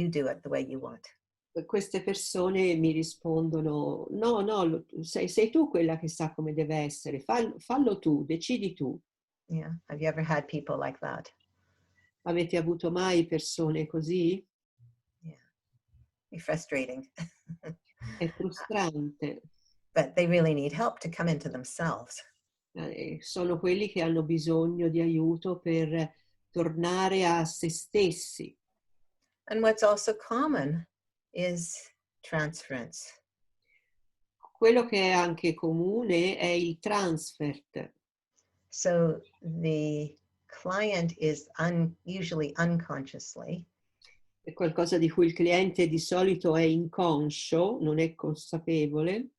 do it the way you want. Queste persone mi rispondono, no, sei tu quella che sa come deve essere, fallo tu, decidi tu. Yeah. Have you ever had people like that? Avete avuto mai persone così? Yeah. It's frustrating. È frustrante. But they really need help to come into themselves. Sono quelli che hanno bisogno di aiuto per tornare a se stessi. And what's also common is transference. Quello che è anche comune è il transfert. So the client is usually unconsciously È qualcosa di cui il cliente di solito è inconscio, non è consapevole,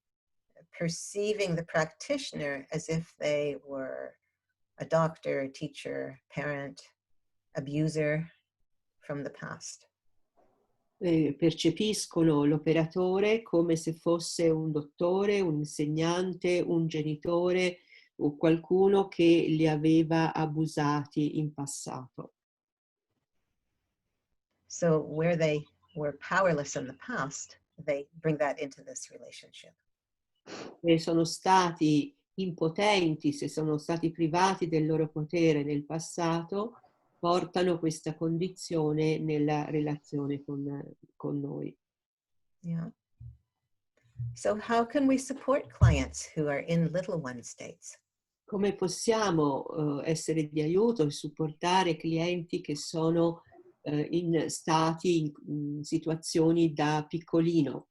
perceiving the practitioner as if they were a doctor, a teacher, parent, abuser from the past. percepiscono l'operatore come se fosse un dottore, un insegnante, un genitore o qualcuno che li aveva abusati in passato. So where they were powerless in the past, they bring that into this relationship. Se sono stati impotenti, se sono stati privati del loro potere nel passato, portano questa condizione nella relazione con noi. Yeah. So how can we support clients who are in little one states? Come possiamo essere di aiuto e supportare clienti che sono in stati, in situazioni da piccolino?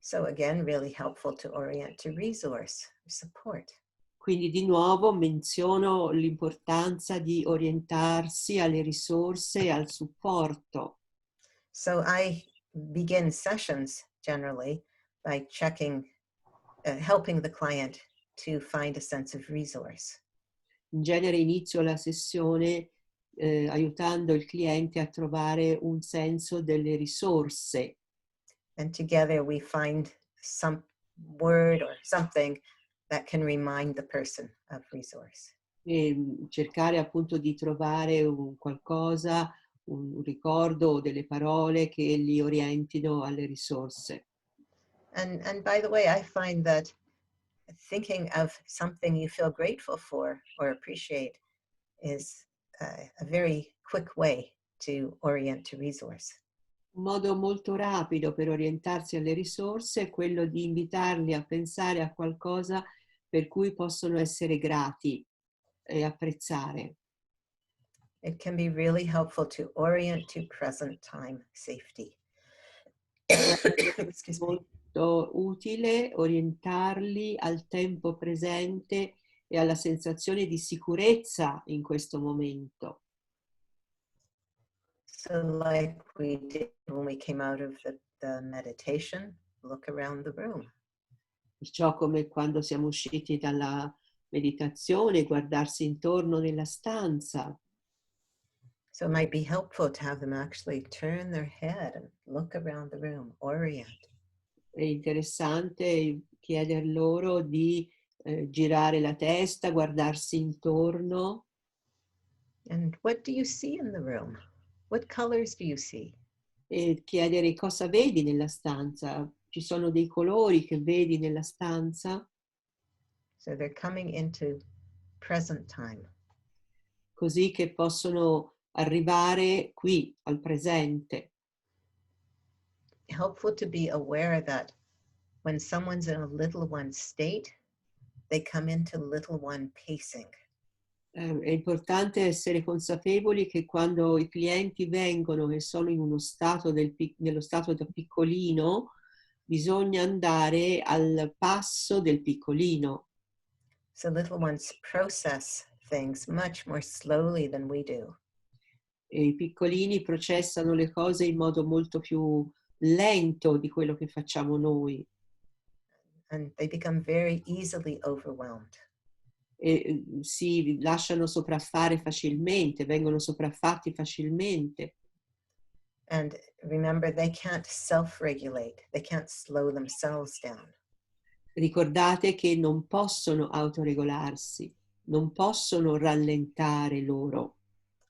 So again, really helpful to orient to resource support. Quindi di nuovo menziono l'importanza di orientarsi alle risorse e al supporto. So I begin sessions generally by checking, helping the client to find a sense of resource. In genere inizio la sessione aiutando il cliente a trovare un senso delle risorse. And together we find some word or something that can remind the person of resource. E cercare appunto di trovare un qualcosa, un ricordo o delle parole che li orientino alle risorse. And by the way, I find that thinking of something you feel grateful for or appreciate is a very quick way to orient to resource. Un modo molto rapido per orientarsi alle risorse è quello di invitarli a pensare a qualcosa per cui possono essere grati e apprezzare. It can be really helpful to orient to present time safety. Excuse me. Molto utile orientarli al tempo presente e alla sensazione di sicurezza in questo momento. So like we did when we came out of the meditation, look around the room. Perciò come quando siamo usciti dalla meditazione, guardarsi intorno nella stanza. So it might be helpful to have them actually turn their head and look around the room, orient. È interessante chieder loro di girare la testa, guardarsi intorno. And what do you see in the room? What colors do you see? E chiedere cosa vedi nella stanza. Ci sono dei colori che vedi nella stanza? So they're coming into present time. Così che possono arrivare qui, al presente. Helpful to be aware that when someone's in a little one state, they come into little one pacing. È importante essere consapevoli che quando i clienti vengono e sono in uno stato nello stato da piccolino, bisogna andare al passo del piccolino. So little ones process things much more slowly than we do. E i piccolini processano le cose in modo molto più lento di quello che facciamo noi. And they become very easily overwhelmed. E si lasciano sopraffare facilmente, vengono sopraffatti facilmente. And remember, they can't self-regulate. They can't slow themselves down. Ricordate che non possono autoregolarsi, non possono rallentare loro.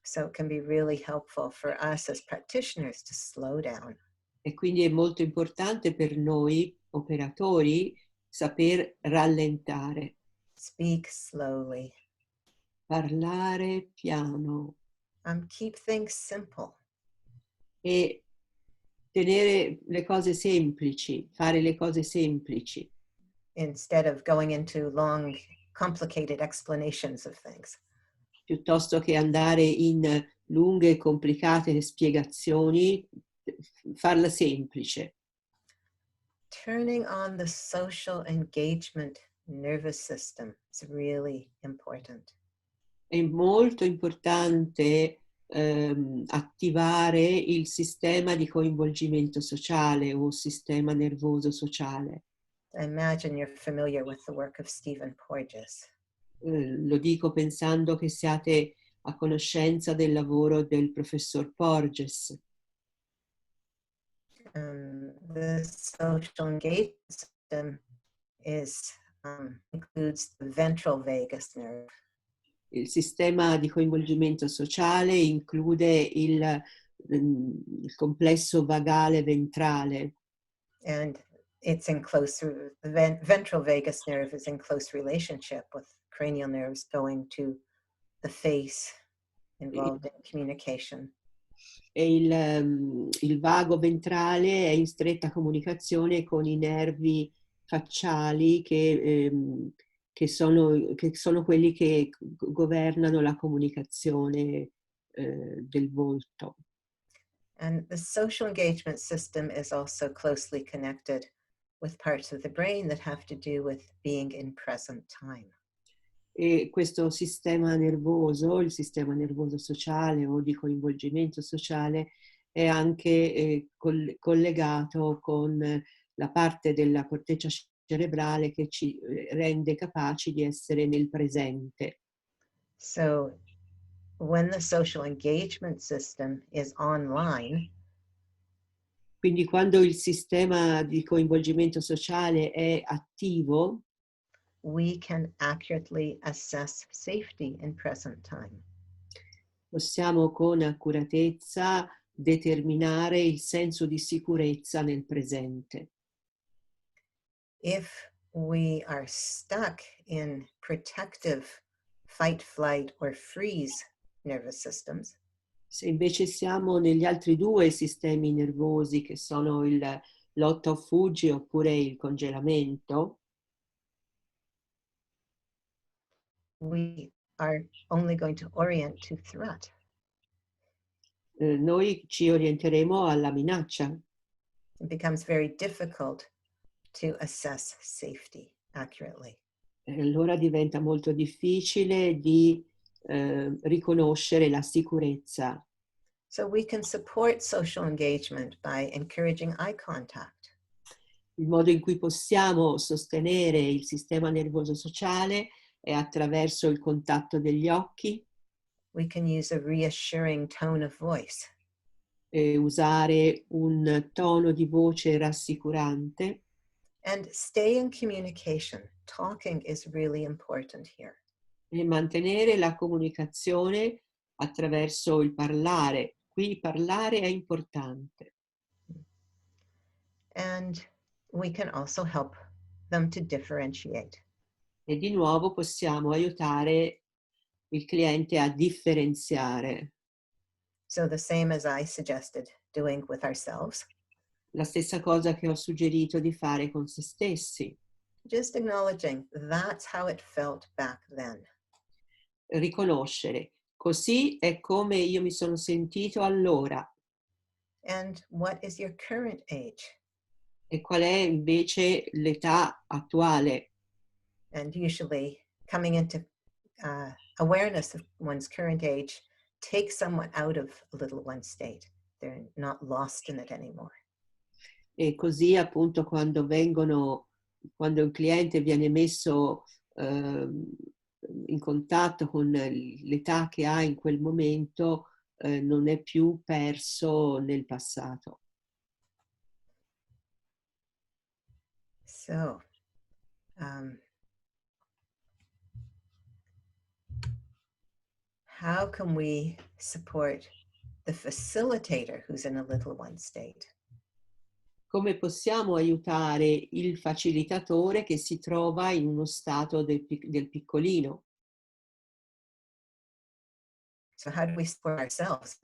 So it can be really helpful for us as practitioners to slow down. E quindi è molto importante per noi operatori saper rallentare, Speak slowly. parlare piano Keep things simple. e tenere le cose semplici, fare le cose semplici, Instead of going into long, complicated explanations of things. piuttosto che andare in lunghe e complicate spiegazioni, farla semplice. Turning on the social engagement nervous system is really important. È molto importante attivare il sistema di coinvolgimento sociale o sistema nervoso sociale. I imagine you're familiar with the work of Stephen Porges. Lo dico pensando che siate a conoscenza del lavoro del professor Porges. The social engagement system includes the ventral vagus nerve. Il sistema di coinvolgimento sociale include il complesso vagale ventrale. And it's in the ventral vagus nerve is in close relationship with cranial nerves going to the face, involved in communication. E il vago ventrale è in stretta comunicazione con i nervi facciali che sono quelli che governano la comunicazione del volto. And the social engagement system is also closely connected with parts of the brain that have to do with being in present time. E questo sistema nervoso, il sistema nervoso sociale o di coinvolgimento sociale, è anche collegato con la parte della corteccia cerebrale che ci rende capaci di essere nel presente. So when the social engagement system is online, quindi quando il sistema di coinvolgimento sociale è attivo, we can accurately assess safety in present time. Possiamo con accuratezza determinare il senso di sicurezza nel presente. If we are stuck in protective fight, flight, or freeze nervous systems, se invece siamo negli altri due sistemi nervosi che sono il lotta o fuggi oppure il congelamento, we are only going to orient to threat. Noi ci orienteremo alla minaccia. It becomes very difficult to assess safety accurately. Allora diventa molto difficile di riconoscere la sicurezza. So we can support social engagement by encouraging eye contact. Il modo in cui possiamo sostenere il sistema nervoso sociale è attraverso il contatto degli occhi. We can use a reassuring tone of voice. Usare un tono di voce rassicurante. And stay in communication. Talking is really important here. E mantenere la comunicazione attraverso il parlare. Qui parlare è importante. And we can also help them to differentiate. E di nuovo possiamo aiutare il cliente a differenziare. So the same as I suggested doing with ourselves. La stessa cosa che ho suggerito di fare con se stessi. Just acknowledging that's how it felt back then. Riconoscere. Così è come io mi sono sentito allora. And what is your current age? E qual è invece l'età attuale? And usually coming into awareness of one's current age takes someone out of a little one state. They're not lost in it anymore. E così appunto quando un cliente viene messo in contatto con l'età che ha in quel momento, non è più perso nel passato. So, how can we support the facilitator who's in a little one state? Come possiamo aiutare il facilitatore che si trova in uno stato del piccolino? So how do we support ourselves?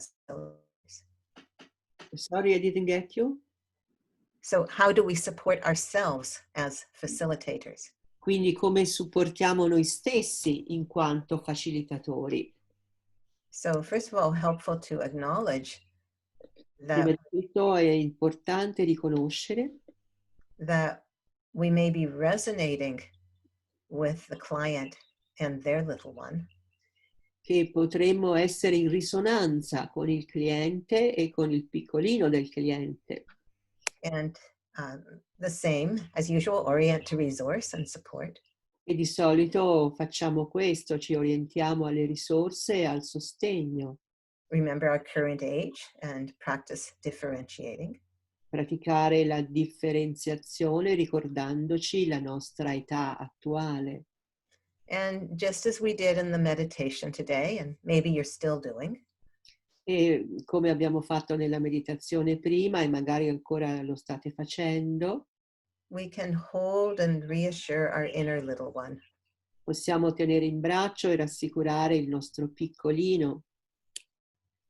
Sorry, I didn't get you. So how do we support ourselves as facilitators? Quindi come supportiamo noi stessi in quanto facilitatori? So first of all, helpful to acknowledge Prima that, di tutto è importante riconoscere that we may be resonating with the client and their little one. che potremmo essere in risonanza con il cliente e con il piccolino del cliente. And the same, as usual, orient to resource and support. E di solito facciamo questo, ci orientiamo alle risorse e al sostegno. Remember our current age and practice differentiating. Praticare la differenziazione ricordandoci la nostra età attuale. And just as we did in the meditation today, and maybe you're still doing, E come abbiamo fatto nella meditazione prima e magari ancora lo state facendo, we can hold and reassure our inner little one. possiamo tenere in braccio e rassicurare il nostro piccolino.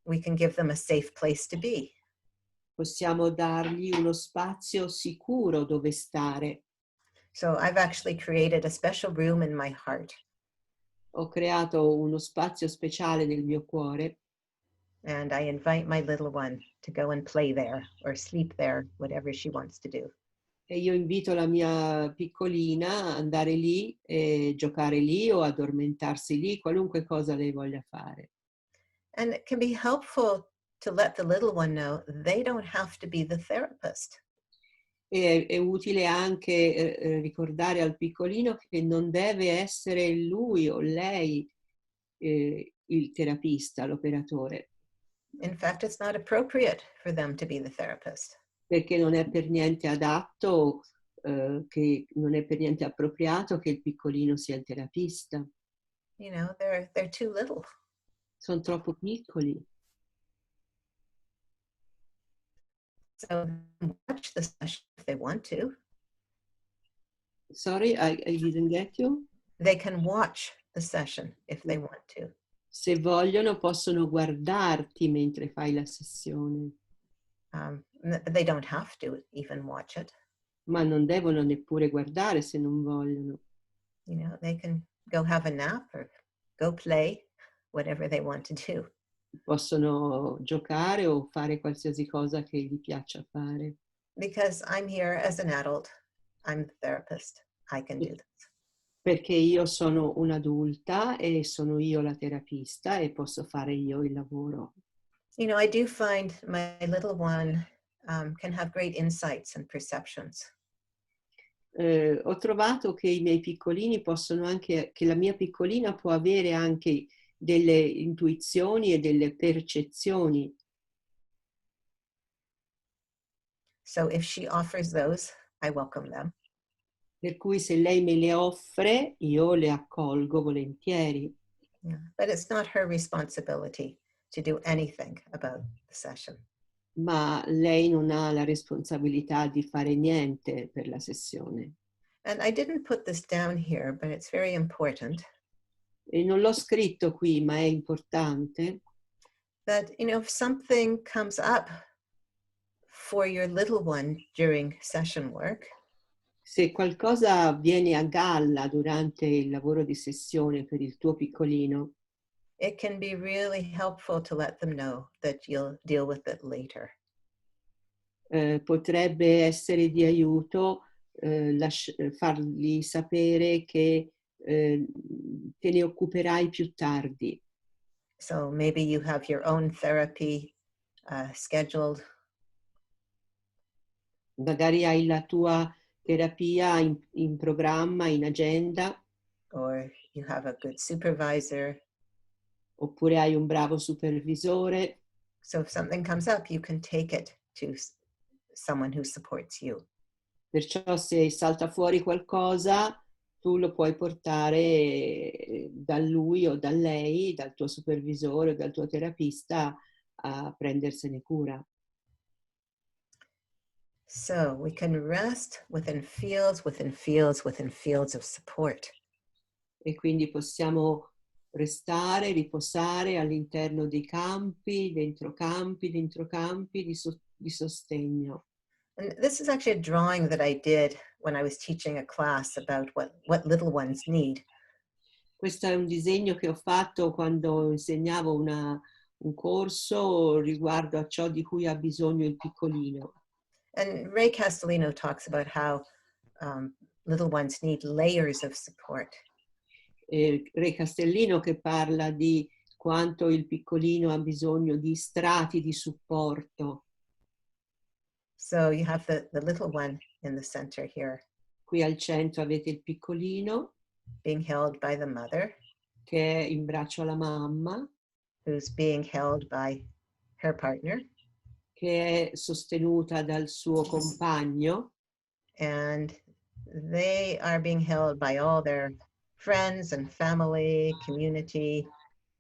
We can give them a safe place to be. Possiamo dargli uno spazio sicuro dove stare. So I've actually created a special room in my heart. Ho creato uno spazio speciale nel mio cuore And I invite my little one to go and play there or sleep there, whatever she wants to do. e io invito la mia piccolina ad andare lì e giocare lì o addormentarsi lì, qualunque cosa lei voglia fare. And it can be helpful to let the little one know they don't have to be the therapist. E è utile anche ricordare al piccolino che non deve essere lui o lei il terapista, l'operatore, In fact, it's not appropriate for them to be the therapist. perché non è per niente adatto, che non è per niente appropriato che il piccolino sia il terapista. You know, they're too little. Sono troppo piccoli. So watch the session if they want to. Sorry, I didn't get you. They can watch the session if they want to. Se vogliono possono guardarti mentre fai la sessione, They don't have to even watch it. ma non devono neppure guardare se non vogliono. You know, they can go have a nap or go play, whatever they want to do. Possono giocare o fare qualsiasi cosa che gli piaccia fare. Because I'm here as an adult, I'm the therapist, I can do this. Perché io sono un'adulta e sono io la terapista e posso fare io il lavoro. You know, I do find my little one can have great insights and perceptions. Ho trovato che i miei piccolini possono anche, che la mia piccolina può avere anche delle intuizioni e delle percezioni. So if she offers those, I welcome them. Per cui se lei me le offre, io le accolgo volentieri. Yeah. But it's not her responsibility to do anything about the session. Ma lei non ha la responsabilità di fare niente per la sessione. And I didn't put this down here, but it's very important. E non l'ho scritto qui, ma è importante That, you know, if something comes up for your little one during session work, se qualcosa viene a galla durante il lavoro di sessione per il tuo piccolino, it can be really helpful to let them know that you'll deal with it later. potrebbe essere di aiuto fargli sapere che te ne occuperai più tardi. So maybe you have your own therapy scheduled. Magari hai la tua terapia in programma, in agenda, Or you have a good supervisor. oppure hai un bravo supervisore. So if something comes up, you can take it to someone who supports you. Perciò se salta fuori qualcosa, tu lo puoi portare da lui o da lei, dal tuo supervisore o dal tuo terapista a prendersene cura. So we can rest within fields, within fields, within fields of support. E quindi possiamo restare, riposare all'interno dei campi, dentro campi di sostegno. And this is actually a drawing that I did when I was teaching a class about what little ones need. Questo è un disegno che ho fatto quando insegnavo un corso riguardo a ciò di cui ha bisogno il piccolino. And Ray Castellino talks about how little ones need layers of support. Re Castellino che parla di quanto il piccolino ha bisogno di strati di supporto. So you have the little one in the center here, Qui al centro avete il piccolino being held by the mother, che è in braccio alla mamma, who's being held by her partner, che è sostenuta dal suo compagno, and they are being held by all their friends and family, community,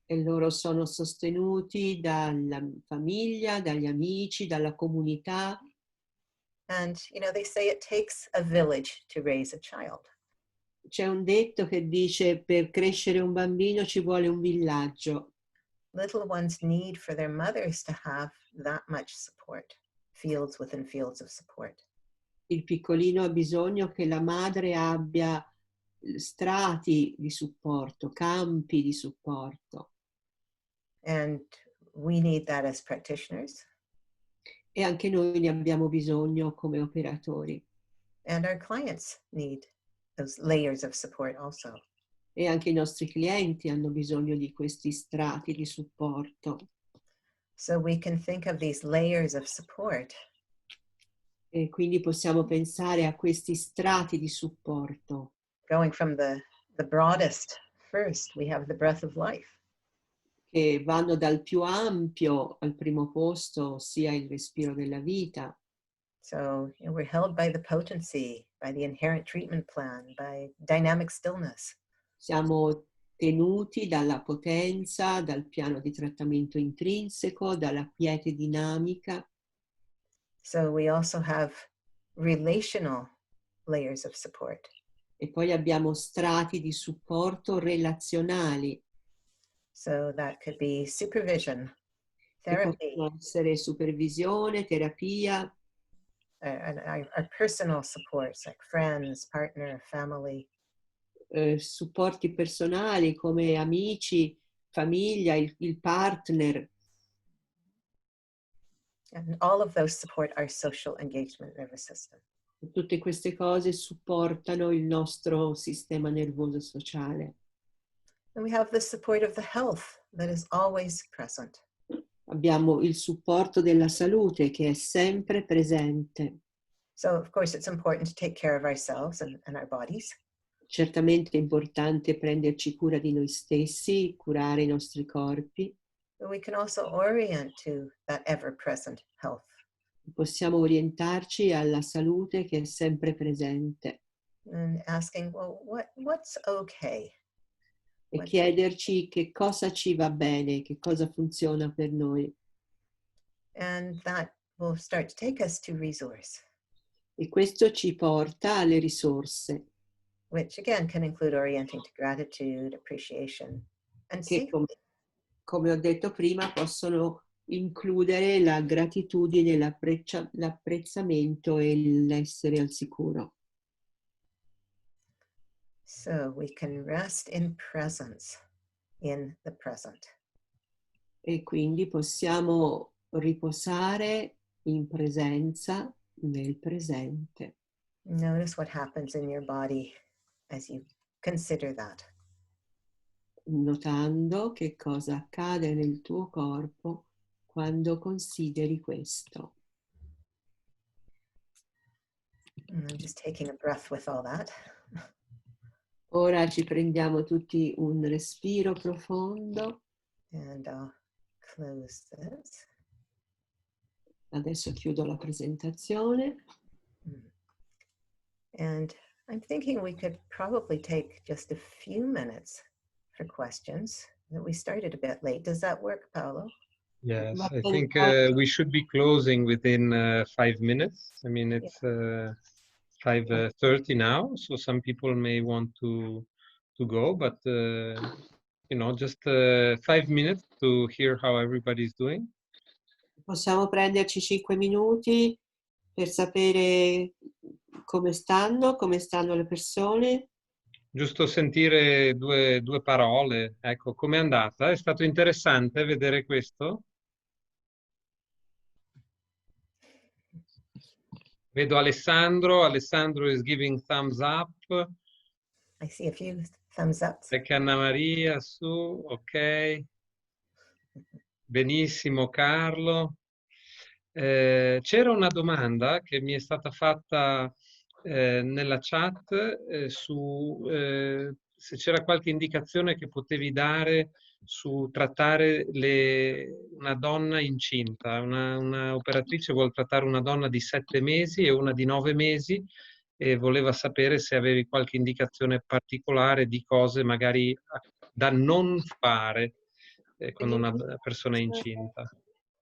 e loro sono sostenuti dalla famiglia, dagli amici, dalla comunità. and they say it takes a village to raise a child. C'è un detto che dice: per crescere un bambino ci vuole un villaggio. Little ones need for their mothers to have that much support, fields within fields of support. Il piccolino ha bisogno che la madre abbia strati di supporto, campi di supporto. And we need that as practitioners. E anche noi ne abbiamo bisogno come operatori. And our clients need those layers of support also. E anche i nostri clienti hanno bisogno di questi strati di supporto. So we can think of these layers of support E quindi possiamo pensare a questi strati di supporto. going from the broadest first. We have the breath of life. Che vanno dal più ampio al primo posto, ossia il respiro della vita. So we're held by the potency, by the inherent treatment plan, by dynamic stillness. Siamo tenuti dalla potenza, dal piano di trattamento intrinseco, dalla quiete dinamica. So we also have relational layers of support. E poi abbiamo strati di supporto relazionali. So that could be supervision, Che therapy, possono essere supervisione, terapia, and our personal supports like friends, partner, family. supporti personali come amici, famiglia, il partner. And all of those support our social engagement nervous system. Tutte queste cose supportano il nostro sistema nervoso sociale. And we have the support of the health that is always present. Abbiamo il supporto della salute che è sempre presente. So of course it's important to take care of ourselves and our bodies. Certamente è importante prenderci cura di noi stessi, curare i nostri corpi. But we can also orient to that ever-present health. Possiamo orientarci alla salute che è sempre presente And asking, well, what's okay? e chiederci che cosa ci va bene, che cosa funziona per noi. And that will start to take us to resource, E questo ci porta alle risorse, which again can include orienting to gratitude, appreciation, and che safety. come ho detto prima possono includere la gratitudine, l'apprezzamento e l'essere al sicuro. So we can rest in presence, in the present. E quindi possiamo riposare in presenza nel presente. Notice what happens in your body as you consider that. Notando che cosa accade nel tuo corpo quando consideri questo. And I'm just taking a breath with all that. Ora ci prendiamo tutti un respiro profondo. And I'll close this. Adesso chiudo la presentazione. And I'm thinking we could probably take just a few minutes for questions. We started a bit late. Does that work, Paolo? Yes, Va I bene, think Paolo. we should be closing within 5 minutes. I mean, it's 5:30 now, so some people may want to go, but just 5 minutes to hear how everybody's doing. Possiamo prenderci 5 minuti per sapere come stanno le persone. Giusto sentire due parole. Ecco, com'è andata? È stato interessante vedere questo? Vedo Alessandro. Alessandro is giving thumbs up. I see a few thumbs up. Anche Anna Maria su, ok. Benissimo, Carlo. C'era una domanda che mi è stata fatta nella chat su se c'era qualche indicazione che potevi dare su trattare una donna incinta. Una operatrice vuole trattare una donna di 7 mesi e una di 9 mesi e voleva sapere se avevi qualche indicazione particolare di cose magari da non fare Can quando you una give persona è us incinta.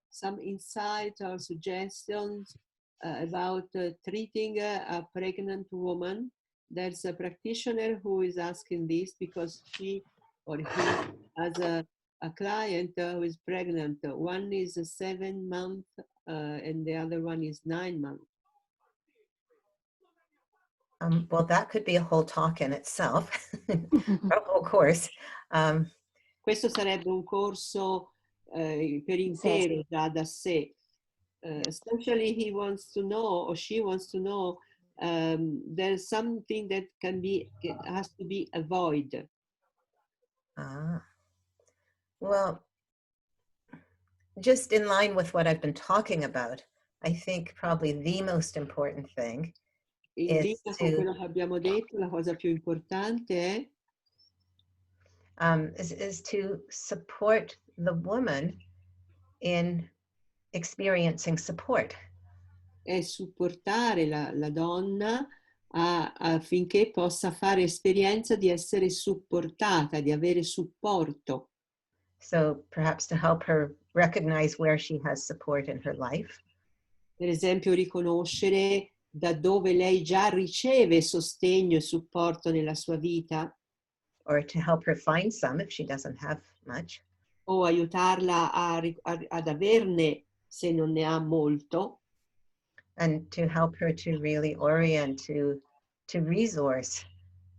some insight or suggestions about treating a pregnant woman? There's a practitioner who is asking this because she or he has a client who is pregnant. One is 7 months and the other one is 9 months. Well, that could be a whole talk in itself, a whole course. Questo sarebbe un corso per intero già da sé. Especially he wants to know or she wants to know there's something that has to be avoided. Well, just in line with what I've been talking about, I think probably the most important thing In linea con quello che abbiamo detto, la cosa più importante is to support the woman in experiencing support. è supportare la donna affinché possa fare esperienza di essere supportata, di avere supporto. So perhaps to help her recognize where she has support in her life. Per esempio, riconoscere da dove lei già riceve sostegno e supporto nella sua vita. Or to help her find some if she doesn't have much. O aiutarla ad averne se non ne ha molto. And to help her to really orient to resource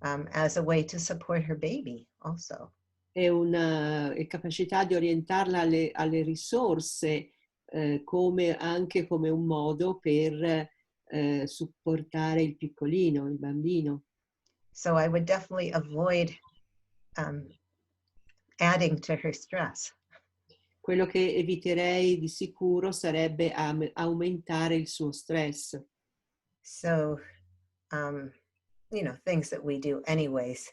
as a way to support her baby also. È una capacità di orientarla alle risorse anche come un modo per supportare il piccolino, il bambino. So I would definitely avoid adding to her stress. Quello che eviterei di sicuro sarebbe aumentare il suo stress. So, things that we do anyways,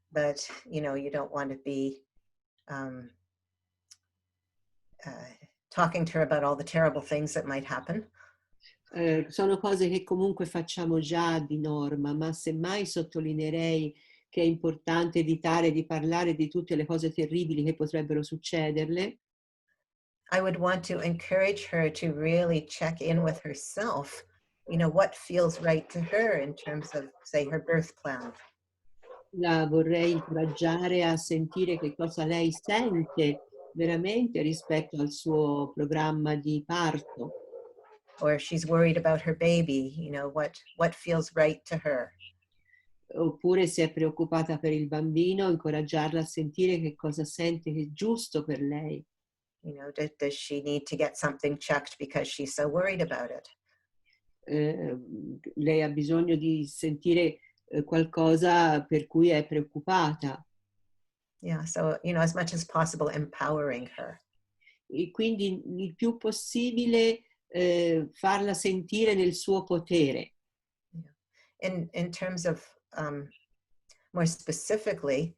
but, you don't want to be talking to her about all the terrible things that might happen. Sono cose che comunque facciamo già di norma, ma semmai sottolineerei che è importante evitare di parlare di tutte le cose terribili che potrebbero succederle. I would want to encourage her to really check in with herself, what feels right to her in terms of, say, her birth plan. La vorrei incoraggiare a sentire che cosa lei sente veramente rispetto al suo programma di parto. Or if she's worried about her baby, what feels right to her. Oppure se è preoccupata per il bambino, incoraggiarla a sentire che cosa sente che è giusto per lei. Does she need to get something checked because she's so worried about it? Lei ha bisogno di sentire qualcosa per cui è preoccupata. Yeah, so, as much as possible, empowering her. E quindi il più possibile farla sentire nel suo potere. Yeah. In terms of more specifically,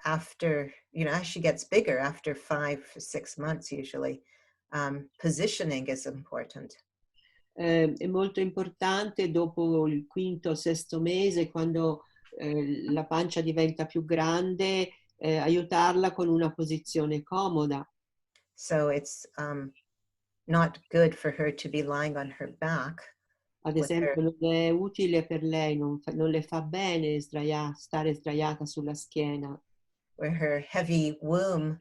after, as she gets bigger, after 5 or 6 months usually, positioning is important. È molto importante dopo il quinto o sesto mese, quando la pancia diventa più grande, aiutarla con una posizione comoda. So it's not good for her to be lying on her back. Ad esempio, non è utile per lei, non le fa bene stare sdraiata sulla schiena. Where her heavy womb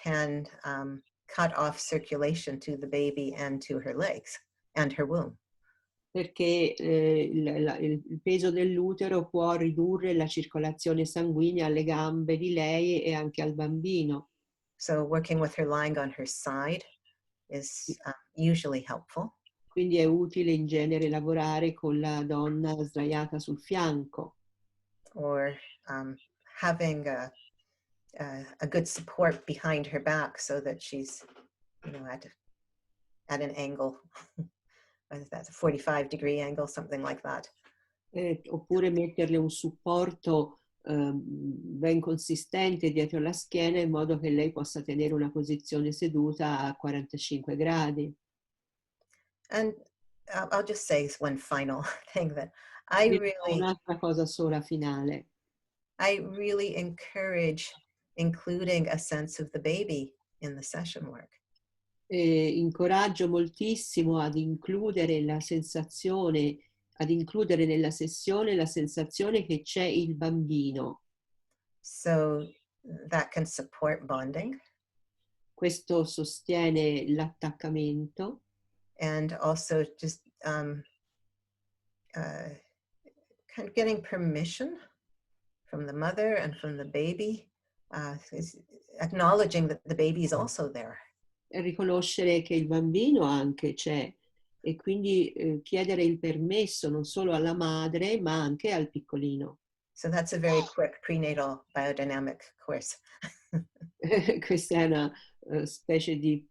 can cut off circulation to the baby and to her legs and her womb. Perché il peso dell'utero può ridurre la circolazione sanguigna alle gambe di lei e anche al bambino. So working with her lying on her side is usually helpful. Quindi è utile in genere lavorare con la donna sdraiata sul fianco. Or having a good support behind her back so that she's, you know, at an angle, whether that's a 45-degree angle, something like that. Oppure metterle un supporto ben consistente dietro la schiena in modo che lei possa tenere una posizione seduta a 45 gradi. And I'll just say one final thing that I Un'altra cosa sola finale. really encourage including a sense of the baby in the session work. Incoraggio moltissimo ad includere nella sessione la sensazione che c'è il bambino. So that can support bonding. Questo sostiene l'attaccamento. And also just kind of getting permission from the mother and from the baby, acknowledging that the baby is also there. E riconoscere che il bambino anche c'è e quindi chiedere il permesso non solo alla madre ma anche al piccolino. So that's a very quick prenatal biodynamic course. Questa è una specie di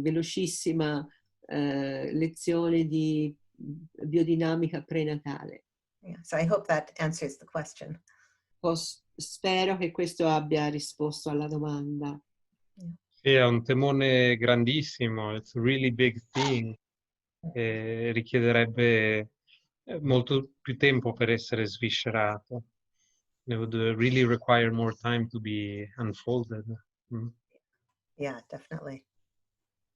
velocissima lezione di biodinamica prenatale. Yeah, so I hope that answers the question. Spero che questo abbia risposto alla domanda. Sì, è un temone grandissimo, it's a really big thing, richiederebbe molto più tempo per essere sviscerato. It would really require more time to be unfolded. Yeah, definitely.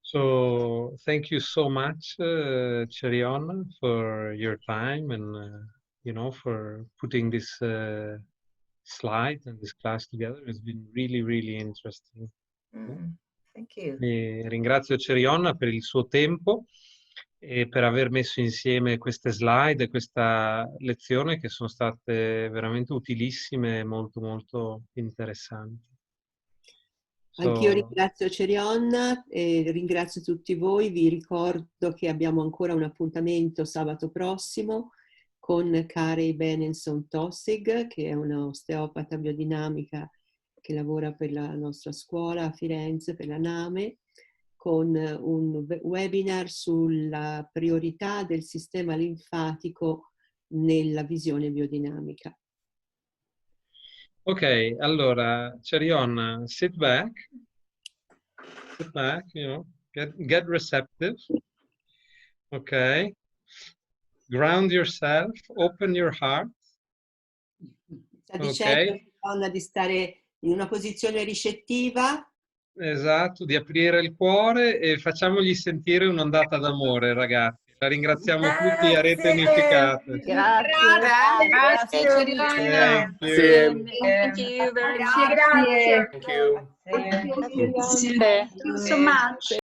So thank you so much, Cherionna, for your time and you know, for putting this slide and this class together. It's been really, really interesting. Thank you. E ringrazio Cherionna per il suo tempo e per aver messo insieme queste slide e questa lezione che sono state veramente utilissime e molto, molto interessanti. Anch'io ringrazio Cherionna e ringrazio tutti voi. Vi ricordo che abbiamo ancora un appuntamento sabato prossimo con Kari Benenson-Tossig, che è una osteopata biodinamica che lavora per la nostra scuola a Firenze, per la NAME, con un webinar sulla priorità del sistema linfatico nella visione biodinamica. Ok, allora, Cherionna, sit back, you know, get receptive, ok? Ground yourself, open your heart. Sta dicendo Cherionna di stare in una posizione ricettiva. Esatto, di aprire il cuore e facciamogli sentire un'ondata d'amore, ragazzi. La ringraziamo tutti a rete unificata. Grazie Cherionna. Thank you. Thank you very much. Thank you. Grazie so much.